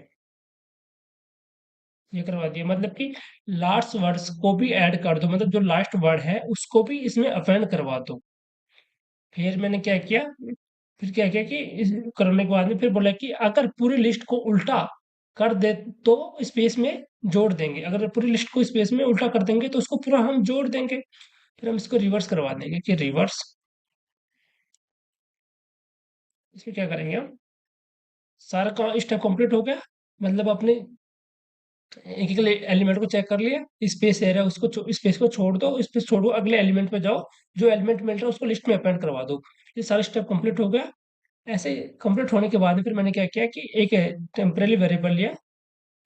ये करवा दिया, मतलब कि लास्ट वर्ड्स को भी ऐड कर दो, मतलब जो लास्ट वर्ड है उसको भी इसमें अपेंड करवा दो। फिर मैंने क्या किया, फिर क्या किया कि करने के बाद में फिर बोला कि अगर पूरी लिस्ट को उल्टा कर दे तो स्पेस में जोड़ देंगे, अगर पूरी लिस्ट को स्पेस में उल्टा कर देंगे तो उसको पूरा हम जोड़ देंगे। फिर हम इसको रिवर्स करवा देंगे कि रिवर्स, इसमें क्या करेंगे हम, सारा का स्टेप कंप्लीट हो गया, मतलब अपने एक एक एलिमेंट को चेक कर लिया, स्पेस एरिया उसको स्पेस को छोड़ दो, स्पेस छोड़ो, अगले एलिमेंट पे जाओ, जो एलिमेंट मिल रहा है उसको लिस्ट में अपेंड करवा दो। ये सारा स्टेप कंप्लीट हो गया। ऐसे कंप्लीट होने के बाद में फिर मैंने क्या किया कि एक टेम्परेरी वेरिएबल लिया,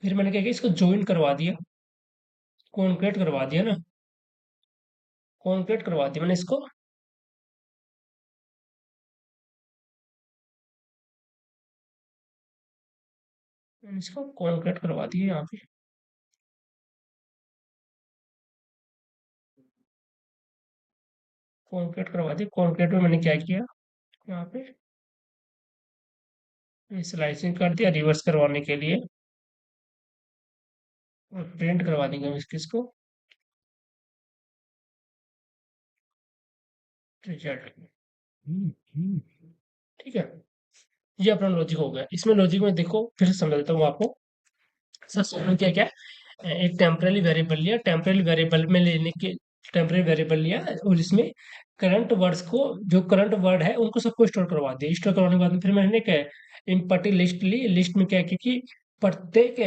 फिर मैंने क्या किया इसको ज्वाइन करवा दिया, कॉन्केट करवा दिया ना, कॉन्केट करवा दिया मैंने इसको, मैंने इसको कॉन्केट करवा दिया यहाँ पे, कॉन्केट करवा दिया। कॉन्केट में मैंने क्या किया, यहाँ पे स्लाइसिंग कर दिया रिवर्स करवाने के लिए, और प्रिंट करवा देंगे हम इसको रिजल्ट। ठीक है, ये अपना लॉजिक हो गया। इसमें लॉजिक में देखो फिर से समझ देता हूँ आपको। सबसे पहले क्या क्या, एक टेम्पररी वेरिएबल लिया, टेम्पररी वेरिएबल में लेने के, टेम्पररी वेरिएबल लिया और इसमें करंट वर्ड्स को, जो करंट वर्ड है उनको सबको स्टोर करवा दिया। स्टोर करवाने के बाद में फिर मैंने क्या इम्पटी लिस्ट ली, लिस्ट में क्या किया कि प्रत्येक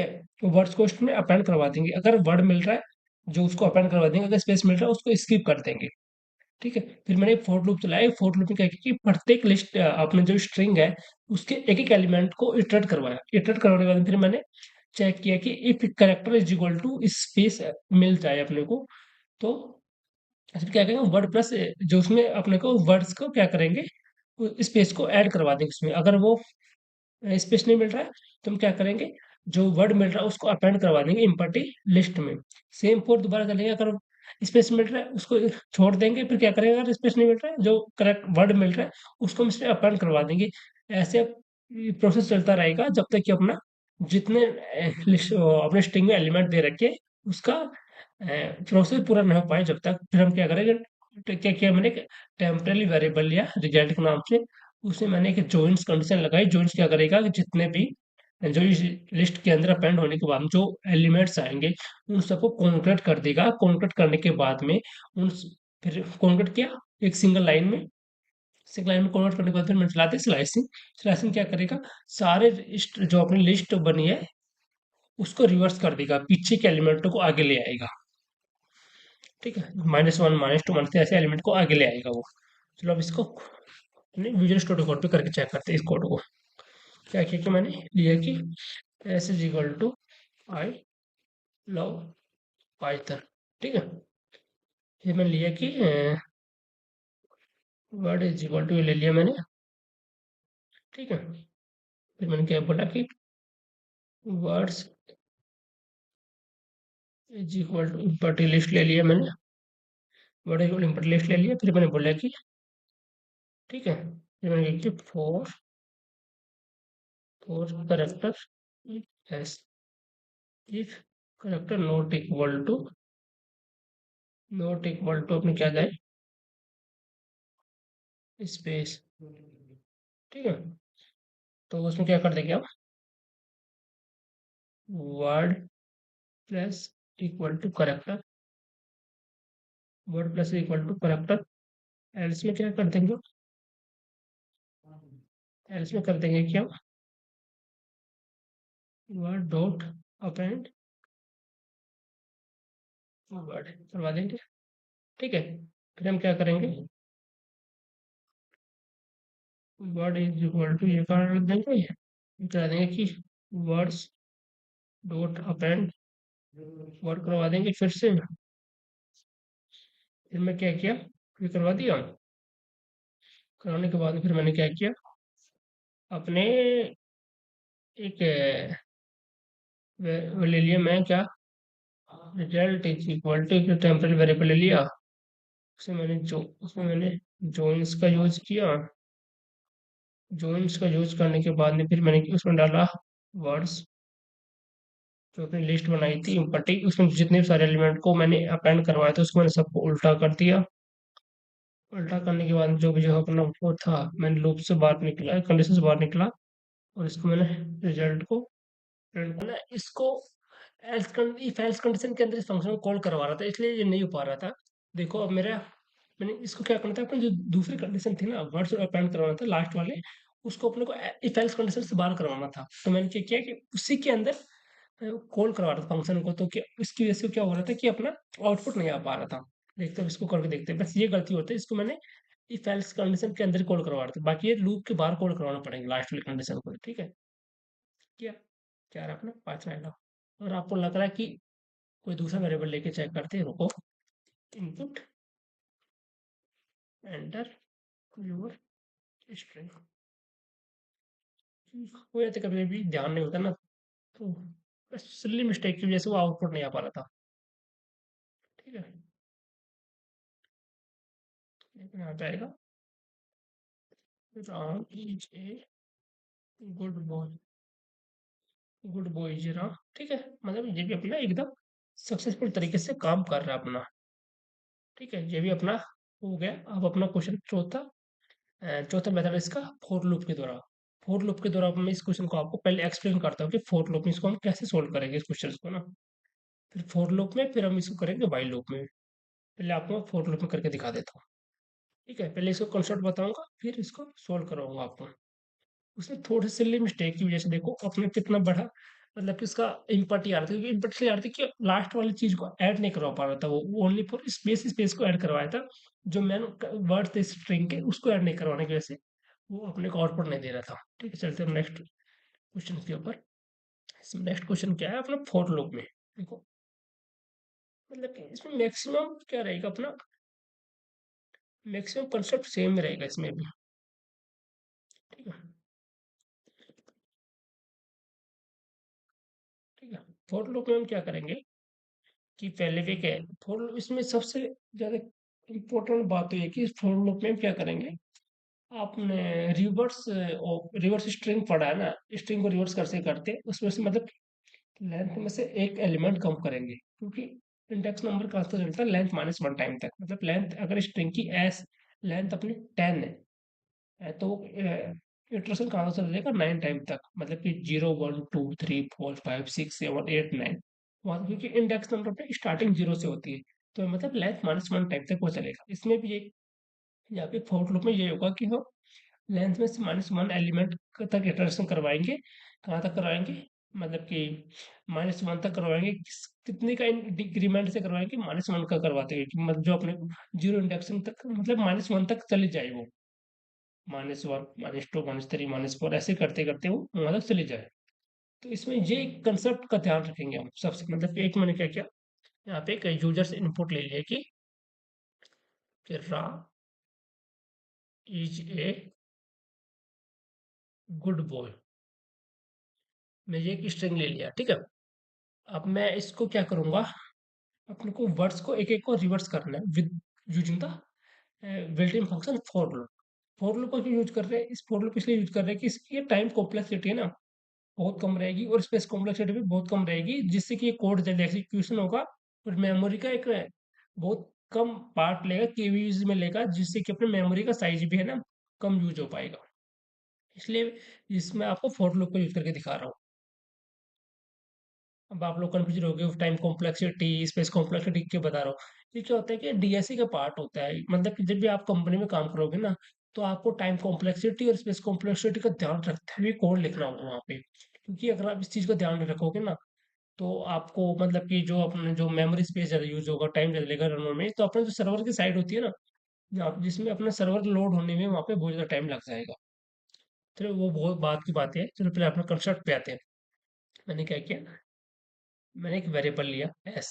वर्ड्स को उसमें अपेंड करवा देंगे। अगर वर्ड मिल रहा है जो उसको अपेंड करवा देंगे, अगर स्पेस मिल रहा है उसको स्किप कर देंगे। ठीक है, फिर मैंने एक फोर लूप चलाया। फोर लूप में क्या किया कि प्रत्येक लिस्ट अपने जो स्ट्रिंग है उसके एक एक एलिमेंट को इटरेट करवाया। इटरेट करवाने के बाद फिर मैंने चेक किया कि if character is equal to space मिल जाए अपने को, तो फिर क्या करेंगे वर्ड प्लस जो उसमें अपने को वर्ड्स को क्या करेंगे, स्पेस को ऐड करवा देंगे उसमें। अगर वो स्पेस नहीं मिल रहा है तो हम क्या करेंगे, जो वर्ड मिल रहा है उसको अपेंड करवा देंगे इम्पटी लिस्ट में। सेम कोड दोबारा कर लेंगे। अगर स्पेस मिल रहा है उसको छोड़ देंगे। फिर क्या करेंगे, अगर स्पेस नहीं मिल रहा है जो करेक्ट वर्ड मिल रहा है उसको हम इसमें अपेंड करवा देंगे। ऐसे प्रोसेस चलता रहेगा जब तक कि अपना जितने लिस्ट अपने स्ट्रिंग में एलिमेंट दे रखे उसका प्रोसेस पूरा नहीं हो पाए जब तक। फिर हम क्या करेंगे, तो क्या किया मैंने, टेम्परेरी वेरिएबल लिया रिजल्ट के नाम से। उसमें मैंने एक जॉइंट्स कंडीशन लगाई। जॉइंट्स क्या करेगा कि जितने भी जो इस लिस्ट के अंदर अपेंड होने के बाद जो एलिमेंट्स आएंगे उन सबको कॉन्करेट कर देगा। कॉन्करेट करने के बाद में उन फिर कॉन्करेट किया एक सिंगल लाइन में कन्वर्ट करने के बाद फिर मैं चलाते स्लाइसिंग। स्लाइसिंग क्या करेगा, सारे जो अपनी लिस्ट बनी है उसको रिवर्स कर देगा, पीछे के एलिमेंटों को आगे ले आएगा। ठीक है, -1 -2 -3 ऐसे एलिमेंट को आगे ले आएगा वो। चलो अब इसको अपने विजुअल स्टूडियो कोड पे करके चेक करते हैं इस कोड को। क्या किया कि मैंने लिया कि S is equal to I love Python. ठीक है, फिर मैंने लिया कि वर्ड इज इक्वल टू, ये ले लिया मैंने। ठीक है, फिर मैंने क्या बोला कि words is equal to empty list ले लिया मैंने। वर्ड इक्वल इम्पोर्टी लिस्ट ले लिया। फिर मैंने बोला कि ठीक है, फिर मैंने लिखा कि for character S if character not equal to अपने क्या जाए स्पेस। ठीक है, तो उसमें क्या कर देंगे हम, word plus equal to character, word plus equal to character. Else में क्या कर देंगे, एल्स में कर देंगे क्या, वर्ड डॉट अपेंड वर्ड करवा देंगे। ठीक है, फिर हम क्या करेंगे, वर्ड इज इक्वल टू ये कर देंगे, करा देंगे कि वर्ड्स डॉट अपेंड वर्ड करवा देंगे फिर से। फिर मैं क्या किया, ये करवा दिया। कराने के बाद फिर मैंने क्या किया, अपने एक वो ले लिया मैं क्या, रिजल्ट इज इक्वल टू एक टेम्पररी वेरिएबल ले लिया। उसमें मैंने जॉइंस का यूज किया। जॉइंस का यूज करने के बाद में फिर मैंने उसमें डाला वर्ड्स, जो अपनी लिस्ट बनाई थी इम्पटी, उसमें जितने भी सारे एलिमेंट को मैंने अपेंड करवाया था उसको मैंने सबको उल्टा कर दिया। उल्टा करने के बाद जो भी जो अपना वो था, मैंने लूप से बाहर निकला, कंडीशन से बाहर निकला, और इसको मैंने रिजल्ट को प्रिंट करना, इसको इफ एल्स कंडीशन के अंदर इस फंक्शन को कॉल करवा रहा था, इसलिए ये नहीं हो पा रहा था। देखो अब मैंने इसको क्या करना था, अपनी जो दूसरी कंडीशन थी ना, वर्ड्स अपेंड करवाना था लास्ट वाले, उसको अपने को इफ एल्स कंडीशन से बाहर करवाना था। तो मैंने क्या किया कि उसी के अंदर कॉल करवा रहा था फंक्शन को। तो क्या इसकी वजह से क्या हो रहा था कि अपना आउटपुट नहीं आ पा रहा था। देखते हैं इसको करके देखते हैं, बस ये गलती होती है। इसको मैंने इफ एल्स कंडीशन के अंदर कॉल करवा रहा था, बाकी ये लूप के बाहर कॉल करवाना पड़ेगा लास्ट वाली कंडीशन को। ठीक है, क्या क्या रखना, 5 रहना। और आपको लग रहा है कि कोई दूसरा वेरिएबल लेके चेक करते हैं, रुको। इनपुट एंटर योर स्ट्रिंग, हो जाते कभी कभी, ध्यान नहीं होता ना, तो बस सिली मिस्टेक की वजह से वो आउटपुट नहीं आ पा रहा था। ठीक है, लेकिन आ जाएगा। Ram is a good boy, good boy ji Ram. ठीक है, मतलब ये भी अपना एकदम सक्सेसफुल तरीके से काम कर रहा है अपना। ठीक है, ये भी अपना हो गया। अब अपना क्वेश्चन चौथा मेथड इसका फोर लूप के द्वारा। फोर लूप के द्वारा मैं इस क्वेश्चन को आपको पहले एक्सप्लेन करता हूँ कि फोर लूप में इसको हम कैसे सोल्व करेंगे इस क्वेश्चन को ना। फिर फोर लूप में फिर हम इसको करेंगे वाइल लूप में। पहले आपको फोर लूप में करके दिखा देता हूँ। ठीक है, पहले इसको कंसेप्ट बताऊंगा फिर इसको सोल्व कराऊंगा आपको। उसमें थोड़ी सी मिस्टेक की वजह से देखो अपने कितना बड़ा मतलब कि उसका इनपुट ही आ रहा था, क्योंकि इनपुट इसलिए आ रहा था कि लास्ट वाली चीज को ऐड नहीं करवा पा रहा था, वो ओनली फॉर स्पेस स्पेस को ऐड करवाया था। जो मेन वर्ड थे स्ट्रिंग के उसको ऐड नहीं करवाने की वजह से वो अपने को आउटपुट नहीं दे रहा था। ठीक है, चलते हैं नेक्स्ट क्वेश्चन के ऊपर। इसमें नेक्स्ट क्वेश्चन क्या है अपना फॉर लूप में। देखो, मतलब कि इसमें मैक्सिमम क्या रहेगा अपना, मैक्सिमम कंसेप्ट सेम रहेगा इसमें भी। ठीक है, ठीक है। फॉर लूप में हम क्या करेंगे कि पहले भी क्या है, फॉर लूप इसमें सबसे ज्यादा इम्पोर्टेंट बात तो ये है कि फॉर लूप में हम क्या करेंगे, आपने रिवर्स रिवर्स स्ट्रिंग पढ़ा है ना, स्ट्रिंग को रिवर्स करते करते उसमें से मतलब लेंथ में से एक एलिमेंट कम करेंगे, क्योंकि इंडेक्स नंबर कहाँ से चलता है, लेंथ -1 टाइम तक। मतलब लेंथ अगर स्ट्रिंग की एस लेंथ अपनी 10 है, तो इटरेशन कहाँ से चलेगा 9 टाइम तक, मतलब कि 0 1 2 3 4 5 6 7 8 9, वहाँ क्योंकि इंडेक्स नंबर पे स्टार्टिंग जीरो से होती है, तो मतलब लेंथ -1 टाइम तक वो चलेगा। इसमें भी ये यहाँ पे फोर लूप में ये होगा कि हम लेंथ में से -1 एलिमेंट तक इटरेशन करवाएंगे। कहाँ तक करवाएंगे, मतलब कि -1 तक करवाएंगे, कितने का डिक्रीमेंट से करवाएंगे, -1 का करवाते हैं कि मतलब जो अपने जीरो इंडेक्शन तक मतलब -1 तक चले जाए वो, -1 -2 -3 -4 ऐसे करते करते वो वहां तक चले जाए। तो इसमें ये कंसेप्ट का ध्यान रखेंगे हम सबसे, मतलब एक मैंने क्या किया, यहाँ पे एक यूजर से इनपुट ले लिया कि रा इज ए गुड बॉय। मैं ये एक स्ट्रिंग ले लिया, ठीक है। अब मैं इसको क्या करूंगा, अपने को वर्ड्स को एक एक को रिवर्स करना है with using the built in function for loop. For loop को क्यों यूज कर रहे हैं, इस फॉर लूप इसलिए यूज कर रहे हैं कि इसकी टाइम कॉम्प्लेक्सिटी है ना बहुत कम रहेगी, और स्पेस कॉम्प्लेक्सिटी भी बहुत कम रहेगी, जिससे कि ये कोड जल्दी एग्जीक्यूशन होगा, और मेमोरी का एक बहुत कम पार्ट लेगा, केबीज में लेगा, जिससे कि अपने मेमोरी का साइज भी है ना कम यूज हो पाएगा। इसलिए इसमें आपको फॉर लूप को यूज करके दिखा रहा हूँ। अब आप लोग कंफ्यूज हो गए टाइम कॉम्प्लेक्सिटी स्पेस कॉम्प्लेक्सिटी के बता रहा हूँ। ये क्या होता है कि डीएससी का पार्ट होता है, मतलब कि जब भी आप कंपनी में काम करोगे ना, तो आपको टाइम कॉम्प्लेक्सिटी और स्पेस कॉम्प्लेक्सिटी का ध्यान रखते हुए कोड लिखना होगा वहाँ पे, क्योंकि अगर आप इस चीज़ का ध्यान नहीं रखोगे ना, तो आपको मतलब कि जो अपने जो मेमोरी स्पेस ज़्यादा यूज होगा, टाइम ज़्यादा लेगा रनर में, तो अपने जो सर्वर की साइड होती है ना, जिसमें अपना सर्वर लोड होने में वहाँ पे बहुत ज़्यादा टाइम लग जाएगा। चलो वो बहुत बात की बात है, चलो पहले अपने कंसेप्ट पे आते हैं। मैंने क्या किया, मैंने एक वेरिएबल लिया एस,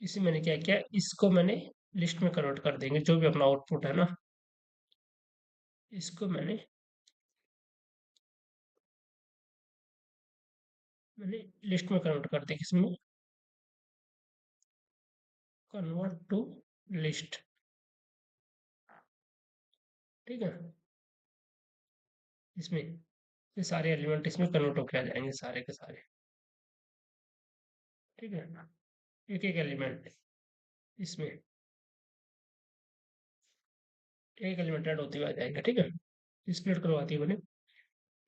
इसे मैंने क्या किया, इसको मैंने लिस्ट में कन्वर्ट कर देंगे, जो भी अपना आउटपुट है ना, इसको मैंने लिस्ट में कन्वर्ट कर देंगे, इसमें कन्वर्ट टू लिस्ट। ठीक है, इसमें ये सारे एलिमेंट इसमें कन्वर्ट होकर आ जाएंगे सारे के सारे। ठीक है, एक एक एलिमेंट इसमें एक एलिमेंट ऐड होते हुए आ जाएगा। ठीक है, स्प्लिट करवाती है मैंने।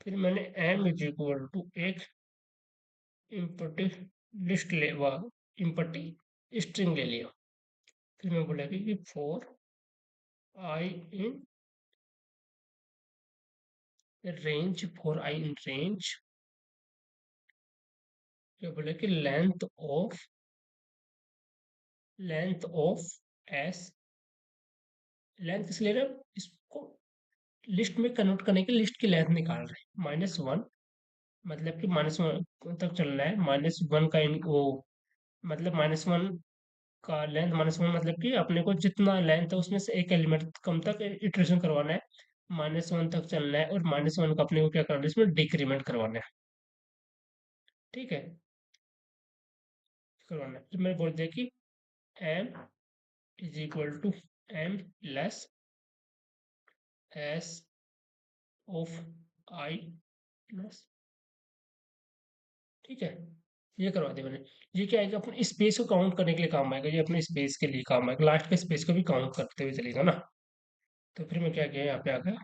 फिर मैंने एम इज इक्वल टू एक इम्पटी लिस्ट ले इम्पटी स्ट्रिंग ले लिया। फिर मैं बोला कि for I in range, for I in range, क्या बोला कि लेंथ ऑफ एस, लेंथ इसलिए ना, इसको लिस्ट में कन्वर्ट करने के लिस्ट की लेंथ निकाल रहे हैं -1, मतलब कि -1 तक चलना है, -1 का वो मतलब -1 का लेंथ, -1 मतलब कि अपने को जितना लेंथ है उसमें से एक एलिमेंट कम तक इटरेशन करवाना है, -1 तक चलना है, और -1 का अपने को क्या करना है इसमें डिक्रीमेंट करवाना है। ठीक है, करवाना है। तो मैं बोल दिया कि M is equal to M less S of I plus. ठीक है, ये करवा दिया मैंने। ये क्या है कि अपने स्पेस को काउंट करने के लिए काम आएगा, ये अपने स्पेस के लिए काम आएगा, लास्ट के स्पेस को भी काउंट करते हुए चलेगा ना। तो फिर मैं क्या किया, यहाँ पे आ गया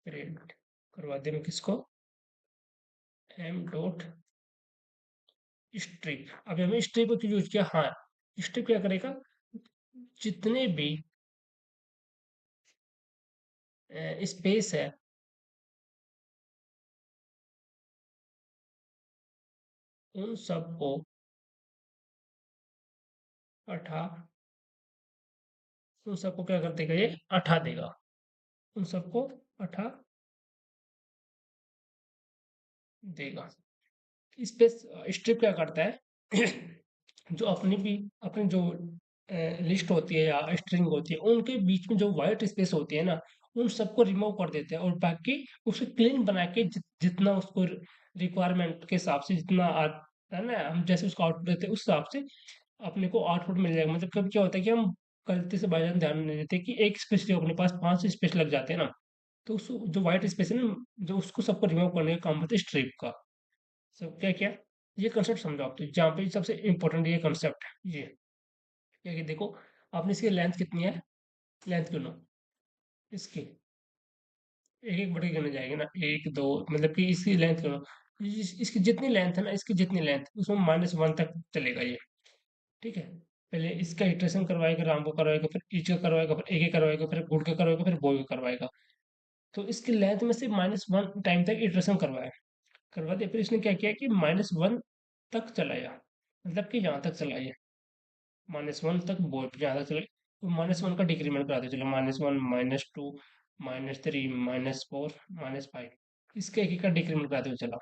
प्रिंट करवा दिया मैं किसको, एम डॉट स्ट्रिप। अब हमें स्ट्रिप को क्यों यूज किया, हाँ स्ट्रिप क्या करेगा, जितने भी स्पेस है उन सबको हटा उन सबको क्या कर देगा ये हटा देगा। उन सबको हटा देगा। स्पेस स्ट्रिप क्या करता है जो अपनी जो लिस्ट होती है या स्ट्रिंग होती है उनके बीच में जो वाइट स्पेस होती है ना उन सबको रिमूव कर देते हैं और बाकी उसे क्लीन बना के जितना उसको रिक्वायरमेंट के हिसाब से जितना आता है ना हम जैसे उसको आउटपुट देते हैं उस हिसाब से अपने को आउटपुट मिल जाएगा। मतलब कभी क्या होता है कि हम गलती से बाई ध्यान नहीं देते कि एक स्पेस जो अपने पास 5 स्पेस लग जाते हैं ना तो उस जो व्हाइट स्पेस है ना जो उसको सबको रिमूव करने का काम होता है स्ट्रिप का। सब क्या क्या ये कंसेप्ट समझो आप। तो जहाँ पे सबसे इम्पोर्टेंट ये कंसेप्ट है ये क्या कि देखो आपने इसकी लेंथ कितनी है लेंथ गिनो इसकी एक एक बढ़ के गिने जाएगी ना एक दो मतलब कि इसकी लेंथ गिनो इसकी जितनी लेंथ है ना इसकी जितनी लेंथ उसमें -1 तक चलेगा ये। ठीक है पहले इसका इटरेशन करवाएगा राम को करवाएगा फिर ईच का करवाएगा फिर एक करवाएगा फिर गुड का करवाएगा फिर बॉय का करवाएगा। तो इसकी लेंथ में से -1 टाइम तक इटरेशन करवाया करवा दिया फिर इसने क्या किया कि -1 तक चलाया मतलब कि यहाँ तक चलाइए -1 तक बोल ज़्यादा चले तो -1 का डिक्रीमेंट कराते चलो -1 -2 -3 -4 -5 इसके एक एक का डिक्रीमेंट कराते हुए चला।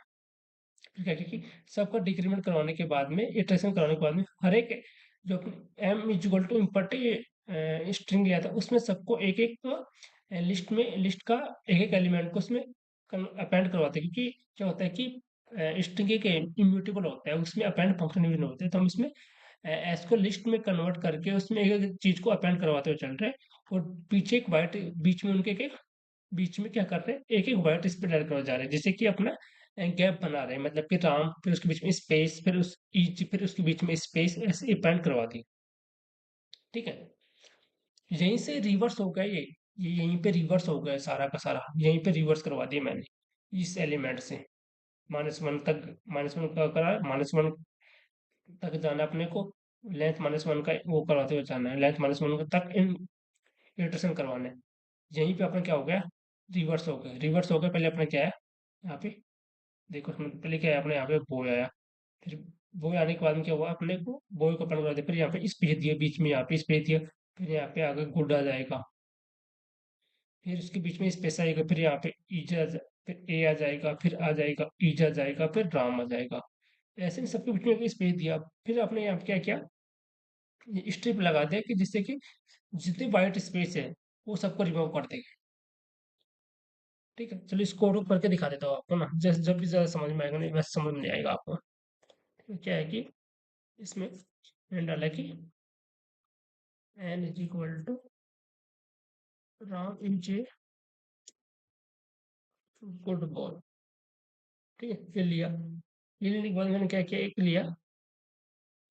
फिर क्या किया कि सबका डिक्रीमेंट करवाने के बाद में इटरेशन कराने के बाद में हर एक जो M is equal to empty string लिया था उसमें सबको एक एक लिस्ट का एक एक एलिमेंट को उसमें अपेंड करवाते हैं क्योंकि क्या होता है कि स्ट्रिंग एक इम्यूटेबल होता है उसमें अपेंड फंक्शन भी नहीं होते हैं, तो हम इसमें एस को लिस्ट में कन्वर्ट करके उसमें एक एक चीज को अपेंड करवाते हुए चल रहे हैं और पीछे एक वाइट बीच में उनके एक बीच में क्या कर रहे हैं एक एक वाइट स्पेस ऐड करवा जा रहे हैं जिससे कि अपना गैप बना रहे हैं मतलब कि राम फिर उसके बीच में स्पेस फिर उस ईच फिर उसके बीच में स्पेस ऐसे अपेंड करवा दी। ठीक है यहीं से रिवर्स हो गया ये यहीं पे रिवर्स हो गया सारा का सारा यहीं पे रिवर्स करवा दिया मैंने इस एलिमेंट से -1 तक -1 का करा -1 तक जाना अपने को लेंथ -1 का वो करवाते हुए जाना है लेंथ -1 तक इन इटरेशन करवाना है। यहीं पे अपना क्या हो गया रिवर्स हो गया पहले अपना क्या है यहाँ पे देखो पहले क्या है अपने यहाँ पे बॉय आया फिर बॉय आने के बाद में क्या हुआ अपने को बॉय को अपन करा दिया फिर यहाँ पे स्पेस दिया बीच में यहाँ पे स्पेस दिया फिर यहाँ पे आगे गुड आ जाएगा फिर उसके बीच में स्पेस आएगा फिर यहाँ पे फिर ए आ जाएगा फिर आ जाएगा ईज आ जाएगा फिर ड्राम आ जाएगा ऐसे ही सबके बीच में स्पेस दिया फिर आपने यहाँ पे क्या किया स्ट्रिप लगा दिया कि जिससे कि जितनी वाइट स्पेस है वो सबको रिमूव कर देगा। ठीक है चलो इसको और करके दिखा देता हूँ आपको ना जैसे जब भी ज़्यादा समझ में आएगा नहीं वैसे समझ में नहीं आएगा आपको। तो क्या है कि इसमें मैंने डाला कि N is equal to Ram inch a good ball. ठीक है ये लिया ये लेने के बाद मैंने क्या किया एक लिया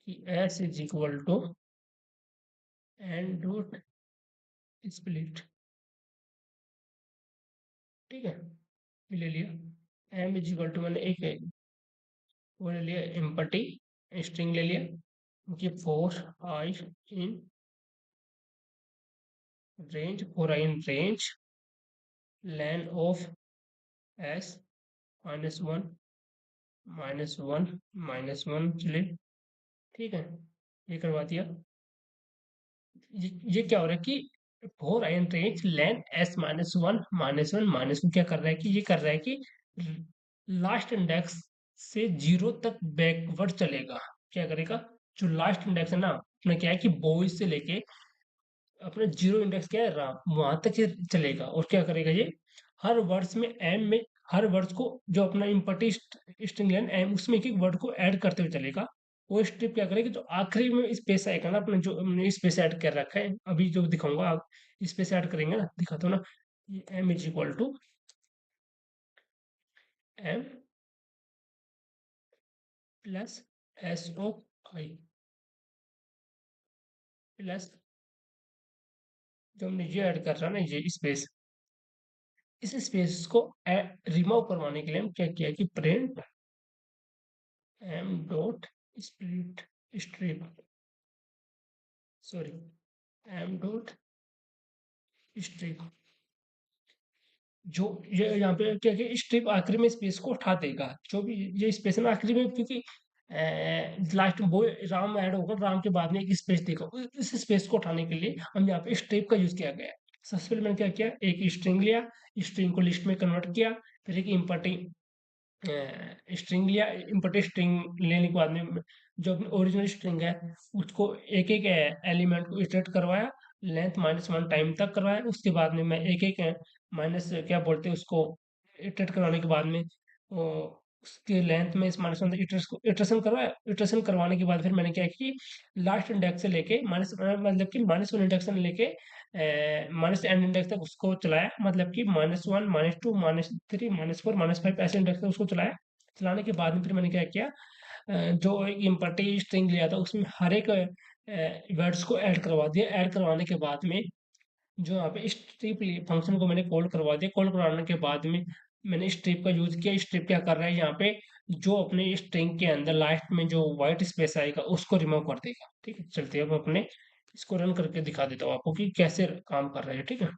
कि S is equal to N dot split. ठीक है ये ले लिया एम इज इक्वल टू मैंने एक वो ले लिया एम्पटी स्ट्रिंग ले लिया कि four I in range lane of S -1 -1 -1 चले। ठीक है ये करवा दिया ये क्या हो रहा है कि four I in range lane S -1 -1 क्या कर रहा है कि ये कर रहा है कि लास्ट इंडेक्स से 0 तक बैकवर्ड चलेगा। क्या करेगा जो लास्ट इंडेक्स है ना अपने क्या है कि बॉयज से लेके अपना 0 इंडेक्स क्या है राम वहां तक ये चलेगा और क्या करेगा ये हर वर्ड्स में एम में हर वर्ड्स को जो अपना इम्पटी स्ट्रिंग लेन एम उसमें एक एक वर्ड को ऐड करते हुए चलेगा। वो स्ट्रिप क्या करेगी जो आखिरी में स्पेस आएगा ना अपने जो हमने स्पेस ऐड कर रखा है अभी जो दिखाऊंगा आप स्पेस ऐड करेंगे ना दिखाता हूँ ना M is equal to M plus S O I plus जो हमने ये ऐड कर रहा है ना ये स्पेस इस स्पेस को रिमूव करवाने के लिए हम क्या किया कि print M dot split strip sorry M dot strip जो ये यहाँ पे क्या कि स्ट्रिप आखिरी में स्पेस को उठा देगा जो भी ये स्पेस है ना आखिरी में क्योंकि लास्ट में वो राम ऐड होगा, राम के बाद में एक स्पेस देगा, इस स्पेस को उठाने के लिए हम यहाँ पे स्ट्रिप का यूज किया गया है। सबसे पहले मैंने क्या किया, एक स्ट्रिंग लिया, स्ट्रिंग को लिस्ट में कन्वर्ट किया, फिर एक इम्पोर्टिंग स्ट्रिंग लिया, इम्पोर्टेंट स्ट्रिंग लेने के बाद में जो अपनी ओरिजिनल स्ट्रिंग है उसको एक एक एलिमेंट को इटरेट करवाया, लेंथ -1 टाइम तक करवाया, उसके बाद में मैं एक एक माइनस क्या बोलते हैं उसको, इटरेट करवाने के बाद में उसके लेंथ में इस -1 इटरेशन करवाया, इटरेशन करवाने के बाद फिर मैंने क्या कि लास्ट इंडेक्स से लेके माइनस मतलब कि -1 इंडेक्स से लेके माइनस एंड इंडेक्स तक उसको चलाया, मतलब कि -1 -2 -3 -4 -5 ऐसे इंडेक्स तक उसको चलाया। चलाने के बाद में फिर मैंने क्या किया, जो एक इम्पटी स्ट्रिंग लिया था उसमें हर एक वर्ड्स को ऐड करवा दिया। ऐड करवाने के बाद में जो यहाँ पे स्ट्रिप फंक्शन को मैंने कॉल करवा दिया। कॉल करवाने के बाद में मैंने स्ट्रिप का यूज किया। स्ट्रिप क्या कर रहा है यहाँ पे, जो अपने स्ट्रिंग के अंदर लास्ट में जो व्हाइट स्पेस आएगा उसको रिमूव कर देगा। ठीक है, चलते हैं अब अपने इसको रन करके दिखा देता हूँ आपको कि कैसे काम कर रहा है। ठीक है,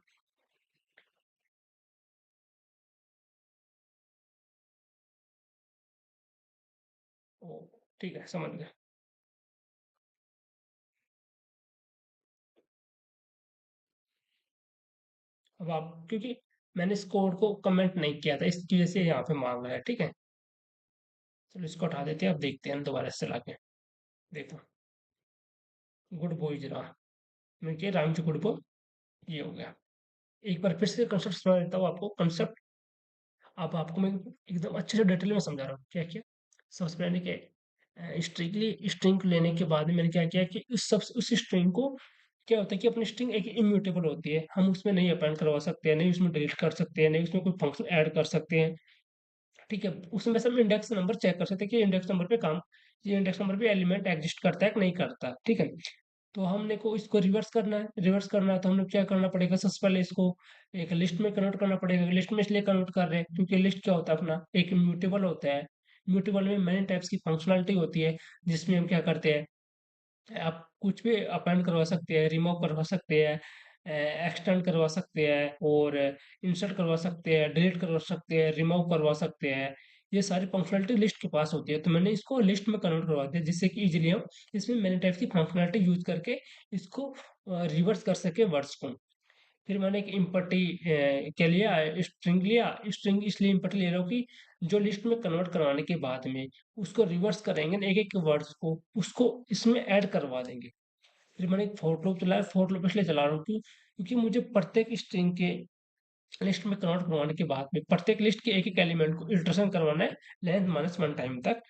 ओ, ठीक है, समझ गया। अब आप, क्योंकि मैंने इस कोड को कमेंट नहीं किया था इसकी वजह से यहाँ पे मांग रहा है। ठीक है, चलो इसको हटा देते हैं, अब देखते हैं दोबारा से चला के। देखो, गुड बॉय जरा, मैं क्या राम से गुड बॉय, ये हो गया। एक बार फिर से कंसेप्ट सुना देता हूँ आपको कंसेप्ट। अब आपको मैं एकदम अच्छे से डिटेल में समझा रहा हूँ क्या क्या। सबसे पहले क्या, स्ट्रिंगली स्ट्रिंग लेने के बाद में मैंने क्या किया कि उस स्ट्रिंग को क्या होता है कि अपनी स्ट्रिंग एक इम्यूटेबल होती है, हम उसमें नहीं अपेंड करवा सकते हैं, नहीं उसमें डिलीट कर सकते हैं, नहीं उसमें कोई फंक्शन ऐड कर सकते हैं। ठीक है, उसमें बस हम इंडेक्स नंबर चेक कर सकते हैं कि इंडेक्स नंबर पे काम, ये इंडेक्स नंबर पे एलिमेंट एग्जिस्ट करता है कि नहीं करता। ठीक है, तो हमने को इसको रिवर्स करना है। रिवर्स करना है तो हमने क्या करना पड़ेगा, सबसे पहले इसको एक लिस्ट में कन्वर्ट करना पड़ेगा। लिस्ट में इसलिए कन्वर्ट कर रहे हैं क्योंकि लिस्ट क्या होता है अपना, एक म्यूटेबल होता है। म्यूटेबल में मैनी टाइप्स की फंक्शनलिटी होती है, जिसमें हम क्या करते हैं, आप कुछ भी अपेंड करवा सकते हैं, रिमूव करवा सकते हैं, एक्सटेंड करवा सकते हैं, और इंसर्ट करवा सकते हैं, डिलीट करवा सकते हैं, रिमूव करवा सकते हैं। ये सारी फंक्शनलिटी लिस्ट के पास होती है, तो मैंने इसको लिस्ट में कन्वर्ट करवा दिया जिससे कि इजीली हम इसमें मैनी टाइप्स की फंक्शनलिटी यूज करके इसको रिवर्स कर सके वर्ड्स को। फिर मैंने एक इम्पटी क्या लिया, स्ट्रिंग लिया। स्ट्रिंग इसलिए इम्पटी ले रहा हूँ कि जो लिस्ट में कन्वर्ट करवाने के बाद में उसको रिवर्स करेंगे ना, एक एक वर्ड्स को उसको इसमें ऐड करवा देंगे। फिर मैंने एक फोर लूप चलाया। फोर लूप इसलिए चला रहा हूँ क्योंकि मुझे प्रत्येक स्ट्रिंग के लिस्ट में कन्वर्ट करवाने के बाद में प्रत्येक लिस्ट के एक एक एलिमेंट को इटरेशन करवाना है, लेंथ -1 टाइम तक।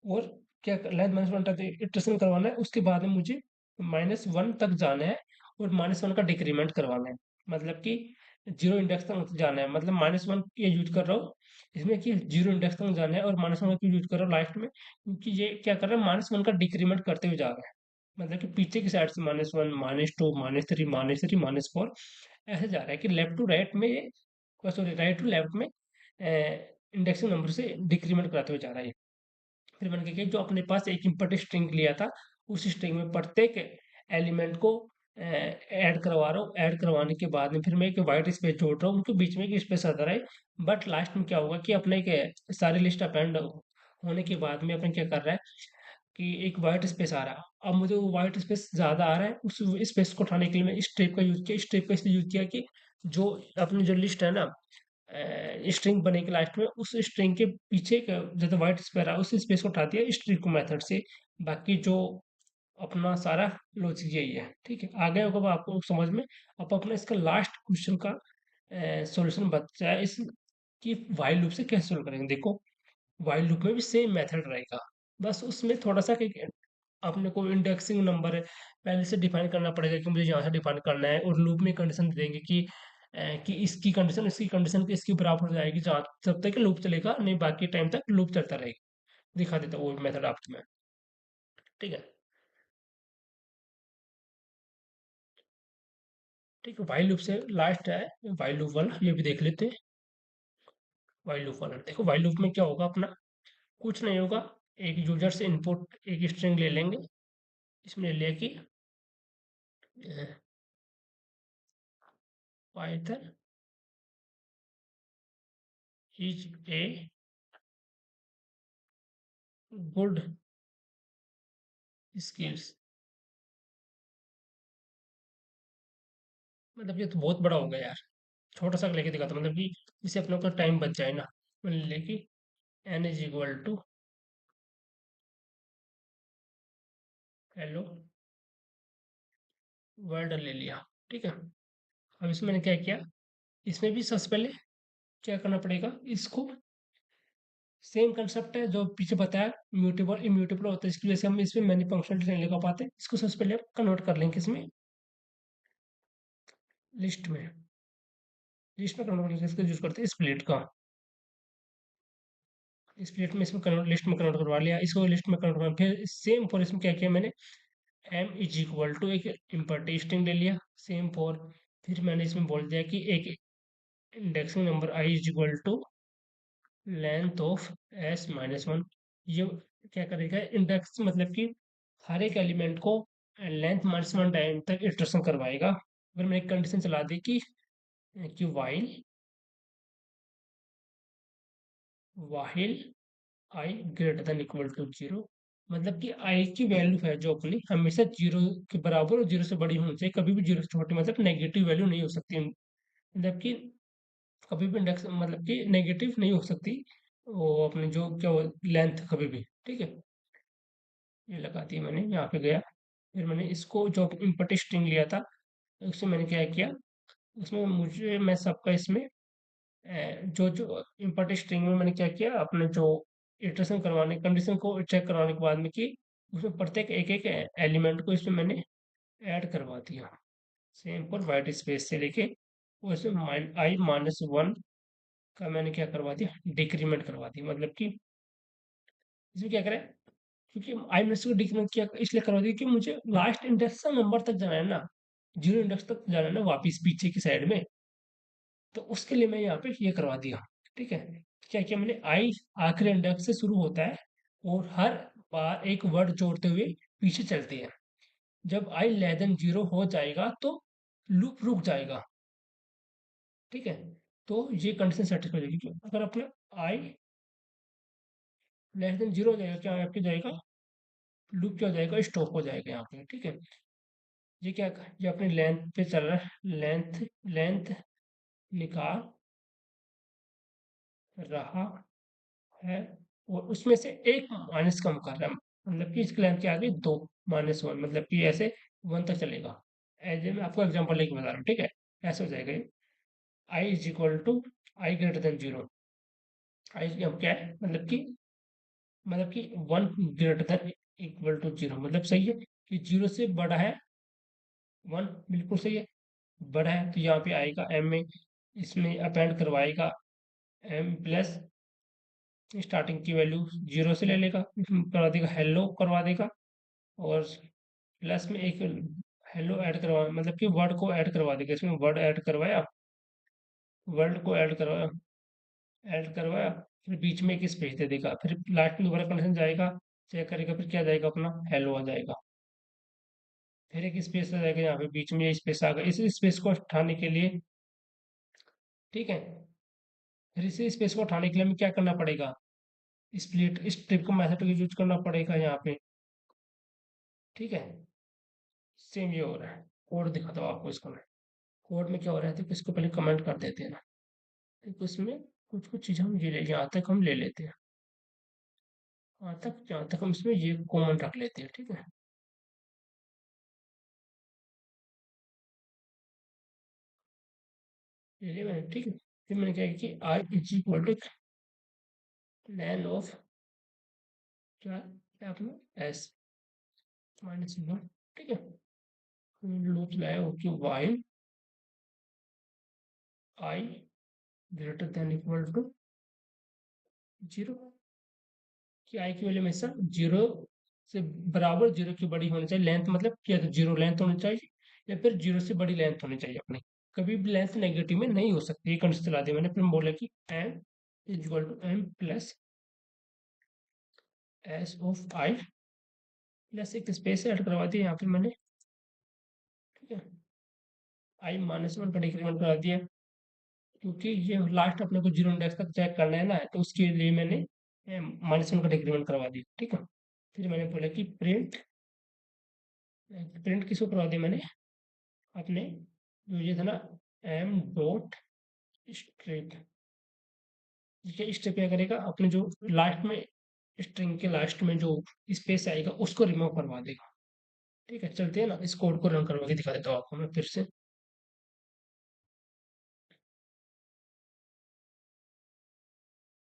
और क्या लेंथ -1 तक इटरेशन करवाना है, उसके बाद में मुझे -1 तक जाना है और -1 का डिक्रीमेंट करवाना है। मतलब कि जीरो इंडेक्स तक जाना है, मतलब -1 ये यूज कर रहा हूँ इसमें कि जीरो इंडेक्स तक जाना है, और -1 का यूज कर रहा हूँ लास्ट में क्योंकि ये क्या कर रहा है, -1 का डिक्रीमेंट करते हुए जा रहा है। मतलब कि पीछे की साइड से -1 -2 -3 -3 -4 ऐसे जा रहा है कि लेफ्ट टू राइट में, सॉरी राइट टू लेफ्ट में इंडेक्सिंग नंबर से डिक्रीमेंट कराते हुए जा रहा है। फिर मैंने क्या किया, जो अपने पास एक इम्पोर्टेंट स्ट्रिंग लिया था उस स्ट्रिंग में प्रत्येक एलिमेंट को ऐड करवा रहा हूँ। ऐड करवाने के बाद में फिर मैं एक वाइट स्पेस जोड़ रहा हूँ, उनके बीच में एक स्पेस आता रहा है। बट लास्ट में क्या होगा कि अपने एक सारी लिस्ट अपेंड होने के बाद में अपने क्या कर रहा है कि एक वाइट स्पेस आ रहा है। अब मुझे वो वाइट स्पेस ज़्यादा आ रहा है, उस स्पेस को उठाने के लिए मैं इस स्ट्रिप का यूज़ किया। इस स्ट्रिप का इसलिए यूज़ किया कि जो अपनी जो लिस्ट है ना, स्ट्रिंग बनेगी लास्ट में, उस स्ट्रिंग के पीछे का जैसे व्हाइट स्पेस है उस स्पेस को हटा दिया स्ट्रिंग मेथड से। बाकी जो अपना सारा लॉजिक यही है। ठीक है, आ गया होगा अब आपको समझ में। अब अपना इसका लास्ट क्वेश्चन का सॉल्यूशन बचा है इस, कि व्हाइल लूप से कैसे सोल्व करेंगे। देखो, व्हाइल लूप में भी सेम मेथड रहेगा, बस उसमें थोड़ा सा कि अपने को इंडेक्सिंग नंबर पहले से डिफाइन करना पड़ेगा कि मुझे यहाँ से डिफाइन करना है, और लूप में कंडीशन दे देंगे कि इसकी कंडीशन इसकी कंडीशन की इसकी बराबर हो जाएगी जहाँ जब तक लूप चलेगा, नहीं बाकी टाइम तक लूप चलता रहेगा। दिखा देता हूँ वो मेथड आपको मैं। ठीक है, ठीक है, वाइल लूप से लास्ट है वाइल लूप वाला, ये भी देख लेते हैं। वाइल लूप वाला देखो, वाइल लूप में क्या होगा अपना, कुछ नहीं होगा। एक यूजर से इनपुट एक स्ट्रिंग ले लेंगे, इसमें ले कि Python is a good skills, मतलब ये तो बहुत बड़ा हो गया यार। छोटा सा लेके दिखाता हूँ, मतलब कि जिससे अपने को टाइम बच जाए ना। मान लीजिए कि N is equal to hello world ले लिया। ठीक है। अब इसमें मैंने क्या किया, इसमें भी सबसे पहले क्या करना पड़ेगा इसको, सेम कंसेप्ट है जो पीछे बताया, म्यूटेबल इम्यूटेबल होता है, इसकी वजह से हम इसमें मैनी फंक्शनलिटी नहीं लगा पाते। इसको सबसे पहले आप कन्वर्ट कर लेंगे इसमें लिस्ट में, लिस्ट में कन्वर्ट करके इसका यूज करते हैं स्प्लिट का। स्प्लिट में इसमें कन्वर्ट, लिस्ट में कन्वर्ट करवा लिया, इसको लिस्ट में कन्वर्ट करवा, फिर सेम फॉर इसमें क्या किया मैंने, एम इज इक्वल टू एक इम्पर्टी स्ट्रिंग ले लिया, सेम फॉर, फिर मैंने इसमें बोल दिया कि एक indexing number I is equal to length of S minus one. ये क्या करेगा, इंडेक्स मतलब कि हर एक एलिमेंट को लेंथ माइनस वन टाइम तक इटरेशन करवाएगा। अगर मैंने एक कंडीशन चला दी कि while I greater than equal to zero, मतलब कि आई की वैल्यू है जो अपनी हमेशा जीरो के बराबर और जीरो से बड़ी होनी चाहिए, कभी भी जीरो से छोटी, मतलब नेगेटिव वैल्यू नहीं हो सकती, मतलब कि कभी भी इंडेक्स मतलब कि नेगेटिव नहीं हो सकती वो अपनी जो क्या लेंथ कभी भी। ठीक है, ये लगा दी मैंने, यहाँ पे गया। फिर मैंने इसको जो इनपुट स्ट्रिंग लिया था उससे मैंने क्या किया, उसमें मुझे मैं सबका इसमें जो जो इनपुट स्ट्रिंग में मैंने क्या किया, अपने जो इटरेशन करवाने कंडीशन को चेक करवाने के बाद में कि उसमें प्रत्येक एक एक एलिमेंट को इसमें मैंने ऐड करवा दिया, सेम पर वाइट स्पेस से लेके उसमें आई माइनस वन का मैंने क्या करवा दिया, डिक्रीमेंट करवा दिया। मतलब कि इसमें क्या करें, क्योंकि आई माइनस को डिक्रीमेंट किया इसलिए करवा दिया कि मुझे लास्ट इंडेक्स नंबर तक जाना है ना, जीरो इंडेक्स तक जाना है ना वापिस पीछे की साइड में, तो उसके लिए मैं यहाँ पे ये करवा दिया। ठीक है, क्या किया मैंने, आई आखिरी इंडेक्स से शुरू होता है और हर बार एक वर्ड जोड़ते हुए पीछे चलते हैं। जब आई लेस देन जीरो हो जाएगा तो लूप रुक जाएगा। ठीक है, तो ये कंडीशन सेटिस्फाई हो जाएगी कि अगर अपने आई लेस देन जीरो हो जाएगा, क्या आपके जाएगा, लूप क्या हो जाएगा, स्टॉप हो जाएगा यहाँ पे। ठीक है, ये क्या, ये अपनी लेंथ पे चल रहा है, लेंथ लेंथ निकाल रहा है और उसमें से एक माइनस कम कर रहा है, मतलब कि इसकी लेंथ क्या आ गई, दो माइनस वन, मतलब कि ऐसे वन तक चलेगा। ऐसे मैं आपको एग्जांपल लेके बता रहा हूँ। ठीक है, ऐसे हो जाएगा, I is equal to I greater than zero. I अब क्या है, मतलब कि one greater than equal to zero, मतलब सही है कि जीरो से बड़ा है वन, बिल्कुल सही है, बड़ा है तो यहाँ पे आएगा एम में, इसमें अपेंड करवाएगा एम प्लस स्टार्टिंग की वैल्यू जीरो से ले लेगा, इसमें करवा देगा हेलो करवा देगा, और प्लस में एक हेलो ऐड करवा, मतलब कि वर्ड को ऐड करवा देगा, इसमें वर्ड ऐड करवाया, वर्ड को ऐड करवाया, फिर बीच में एक स्पेस दे देगा, फिर लास्ट में दोबारा कंडीशन जाएगा, चेक करेगा, फिर क्या जाएगा अपना हेलो आ जाएगा, फिर एक स्पेस आ जाएगा, यहाँ पे बीच में ये स्पेस आ गया, इस स्पेस को हटाने के लिए, ठीक है, फिर इसी स्पेस को हटाने के लिए हमें क्या करना पड़ेगा, स्प्लिट स्ट्रिप को मेथड का यूज करना पड़ेगा यहाँ पे। ठीक है, सेम ये हो रहा है, कोड दिखाता हूँ आपको इसको मैं, कोड में क्या हो रहा है, तो इसको पहले कमेंट कर देते हैं ना, तो इसमें कुछ कुछ चीज़ हम ये ले, यहाँ तक हम ले लेते हैं, यहाँ तक जहाँ तक हम इसमें ये कॉमन रख लेते हैं। ठीक है, ले लिया मैंने। ठीक है, फिर मैंने क्या किया कि I is equal to len of क्या क्या अपना एस माइनस वन। ठीक है, लूप लाया हो कि while I greater than equal to zero, कि आई की वैल्यू हमेशा जीरो से बराबर, जीरो की बड़ी होनी चाहिए लेंथ, मतलब क्या तो जीरो लेंथ होनी चाहिए या फिर जीरो से बड़ी लेंथ होनी चाहिए अपनी, कभी भी लेंथ नेगेटिव में नहीं हो सकती, ये कंडीशन चला दी मैंने। फिर बोला कि M is equal to M plus S of I plus एक स्पेस ऐड करवा दिया यहाँ पे मैंने। ठीक है, आई माइनस वन का डिक्रीमेंट करा दिया, क्योंकि ये लास्ट अपने को जीरो इंडेक्स तक चेक करना है ना, तो उसके लिए मैंने माइनस वन का डिक्रीमेंट करवा दिया। ठीक है, फिर मैंने बोला कि प्रिंट प्रिंट किसको करवा दिया मैंने? आपने जो ये था ना, एम डॉट स्ट्रिप, ठीक है। इस स्टेप क्या करेगा, अपने जो लास्ट में, स्ट्रिंग के लास्ट में जो स्पेस आएगा उसको रिमूव करवा देगा। ठीक है, चलते हैं ना, इस कोड को रन करवा के दिखा देता हूँ आपको मैं फिर से।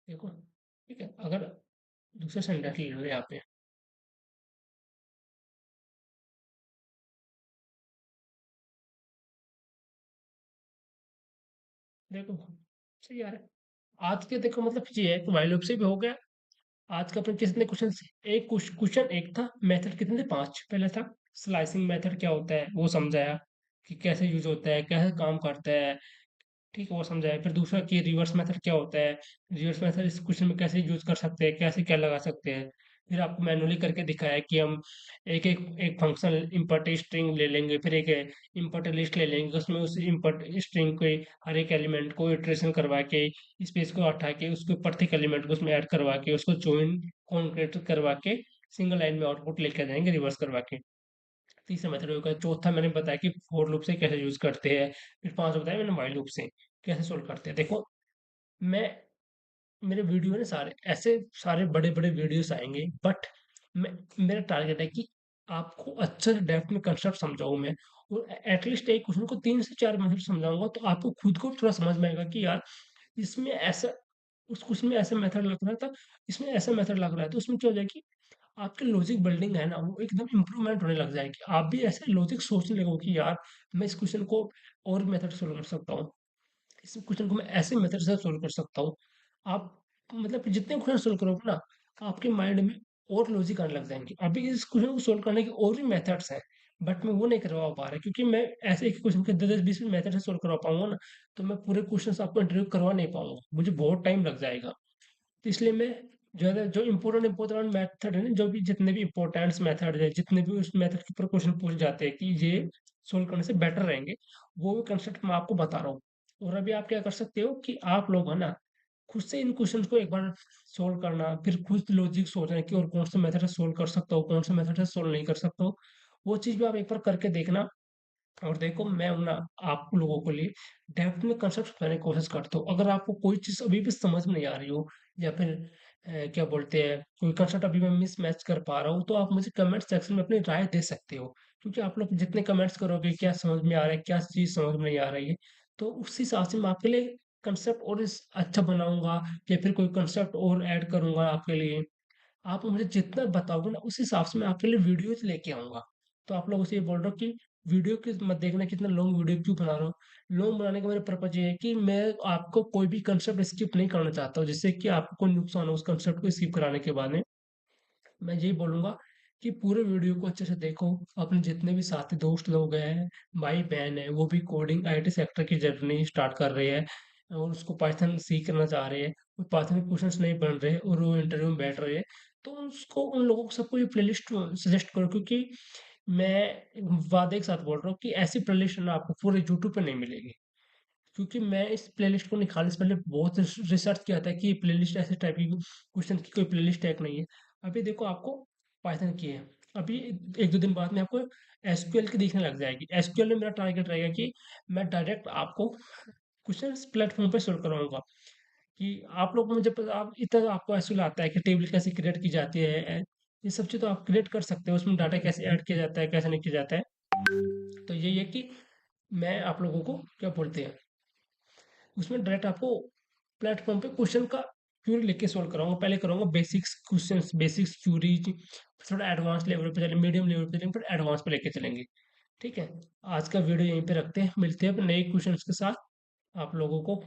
देखो, ठीक है, अगर दूसरा सेंटेंस ले लो यहाँ पे। देखो, सही आ रहा है। आज के देखो मतलब ये है कि while loop से भी हो गया। आज का अपन कितने क्वेश्चन, एक क्वेश्चन एक था, मेथड कितने थे, 5। पहले था स्लाइसिंग मेथड क्या होता है वो समझाया, कि कैसे यूज होता है, कैसे काम करता है। ठीक है, वो समझाया। फिर दूसरा कि रिवर्स मेथड क्या होता है, रिवर्स मेथड इस क्वेश्चन में कैसे यूज कर सकते हैं, कैसे क्या लगा सकते हैं। फिर आपको मैनुअली करके दिखाया कि हम एक एक एक फंक्शन इंपॉर्ट स्ट्रिंग ले लेंगे, फिर एक इंपॉर्ट लिस्ट ले लेंगे, उसमें उस इंपॉर्ट स्ट्रिंग के हर एक एलिमेंट को इटरेशन करवा के, स्पेस को हटा के, उसके प्रत्येक एलिमेंट को उसमें ऐड करवा के, उसको जॉइन कॉन्केट करवा के सिंगल लाइन में आउटपुट लेके आ जाएंगे रिवर्स करवा के। तीसरा मेथड होगा। चौथा मैंने बताया कि फोर लूप से कैसे यूज करते हैं। फिर पांच बताया मैंने व्हाइल लूप से कैसे सोल्व करते हैं। देखो, मैं मेरे वीडियो में सारे ऐसे सारे बड़े बड़े वीडियोस आएंगे, बट मैं मेरा टारगेट है कि आपको अच्छे से डेप्थ में कंसेप्ट समझाऊं मैं। और एटलीस्ट एक क्वेश्चन को 3 से 4 मेथड समझाऊंगा, तो आपको खुद को भी थोड़ा समझ में आएगा कि यार इसमें ऐसा, उस क्वेश्चन में ऐसा मेथड लग रहा था, इसमें ऐसा मेथड लग रहा है। तो उसमें क्या हो जाएगी, आपकी लॉजिक बिल्डिंग है ना, वो एकदम इम्प्रूवमेंट होने लग जाएगी। आप भी ऐसे लॉजिक सोचने लगोगे कि यार मैं इस क्वेश्चन को और मेथड सोल्व कर सकता हूँ, इस क्वेश्चन को मैं ऐसे मेथड से सोल्व कर सकता हूँ। आप मतलब कि जितने क्वेश्चन सोल्व करोगे ना, आपके माइंड में और लॉजिक आने लग जाएंगे। अभी इस क्वेश्चन को सोल्व करने के और भी मेथड्स हैं, बट मैं वो नहीं करवा पा रहा, क्योंकि मैं ऐसे एक क्वेश्चन के 10 10 20 मेथड से सोल्व करवा पाऊंगा ना, तो मैं पूरे क्वेश्चन आपको इंटरव्यू करवा नहीं पाऊंगा, मुझे बहुत टाइम लग जाएगा। तो इसलिए मैं ज़्यादा जो इम्पोर्टेंट इम्पोर्टेंट मेथड है ना, जो भी जितने भी इम्पोर्टेंट मेथड है, जितने भी उस मेथड के ऊपर क्वेश्चन पूछ जाते हैं कि ये सोल्व करने से बेटर रहेंगे, वो कंसेप्ट मैं आपको बता रहा हूँ। और अभी आप क्या कर सकते हो कि आप लोग है ना, खुद से इन क्वेश्चन को एक बार सोल्व करना, फिर खुद लॉजिक सोचना कि और कौन सा मेथड से सोल्व कर सकता हूँ, कौन सा मेथड से सोल्व नहीं कर सकता हूँ। वो चीज़ भी आप एक बार करके देखना। और देखो, मैं हूं ना आप लोगों के लिए डेप्थ में कंसेप्ट बताने की कोशिश करता हूँ। अगर आपको कोई चीज़ अभी भी समझ में नहीं आ रही हो, या फिर क्या बोलते हैं, कोई कंसेप्ट अभी मैं मिस मैच कर पा रहा हूँ, तो आप मुझे कमेंट सेक्शन में अपनी राय दे सकते हो। क्योंकि आप लोग जितने कमेंट्स करोगे, क्या समझ में आ रहा है, क्या चीज़ समझ में नहीं आ रही है, तो उस हिसाब से मैं आपके लिए कंसेप्ट और अच्छा बनाऊंगा, या फिर कोई कंसेप्ट और ऐड करूंगा आपके लिए। आप मुझे जितना बताओगे ना, उस हिसाब से मैं आपके लिए वीडियोज़ लेके आऊँगा। तो आप लोगों से ये बोल रहा हूँ कि वीडियो की मत देखना, कितना लॉन्ग वीडियो क्यों बना रहा हूँ। लॉन्ग बनाने का मेरा पर्पज़ ये है कि मैं आपको कोई भी कंसेप्ट स्किप नहीं करना चाहता हूँ, जिससे कि आपको कोई नुकसान हो उस कंसेप्ट को स्किप कराने के बाद में। मैं यही बोलूँगा कि पूरे वीडियो को अच्छे से देखो। अपने जितने भी साथी दोस्त लोग हैं, भाई-बहन हैं, वो भी कोडिंग आईटी सेक्टर की जर्नी स्टार्ट कर रहे हैं और उसको पाइथन सीखना चाह रहे हैं। वो पाइथन के क्वेश्चंस नहीं बन रहे और वो इंटरव्यू में बैठ रहे हैं। तो उसको, उन लोगों को सबको ये प्लेलिस्ट सजेस्ट करो, क्योंकि मैं वादे के साथ बोल रहा हूँ कि ऐसी प्लेलिस्ट ना आपको पूरे यूट्यूब पे नहीं मिलेगी। क्योंकि मैं इस प्लेलिस्ट को निकालने से पहले बहुत रिसर्च किया था कि ये प्लेलिस्ट ऐसे टाइप की क्वेश्चन की कोई प्लेलिस्ट टाइप नहीं है। अभी देखो, आपको पाइथन की है, अभी एक दो दिन बाद में आपको एसक्यूएल की दिखने लग जाएगी। एसक्यूएल में मेरा टारगेट रहेगा कि मैं डायरेक्ट आपको क्वेश्चन प्लेटफॉर्म पे सोल्व करवाऊंगा। कि आप लोग मुझे पता, आप इतना आपको एसक्यूएल आता है कि टेबल कैसे क्रिएट की जाती है, ये सब चीज़ तो आप क्रिएट कर सकते हो, उसमें डाटा कैसे ऐड किया जाता है, कैसे नहीं किया जाता है। तो यही है कि मैं आप लोगों को क्या बोलते हैं, उसमें डायरेक्ट आपको प्लेटफॉर्म पे क्वेश्चन का क्यूरी लेके सॉल्व कराऊंगा। पहले कराऊंगा बेसिक्स क्वेश्चंस, बेसिक्स क्यूरी, थोड़ा एडवांस लेवल पे चले, मीडियम लेवल पे चलेंगे, फिर एडवांस पे लेके चलेंगे। ठीक है, आज का वीडियो यहीं पे रखते हैं, मिलते हैं अपने नए क्वेश्चंस के साथ आप लोगों को।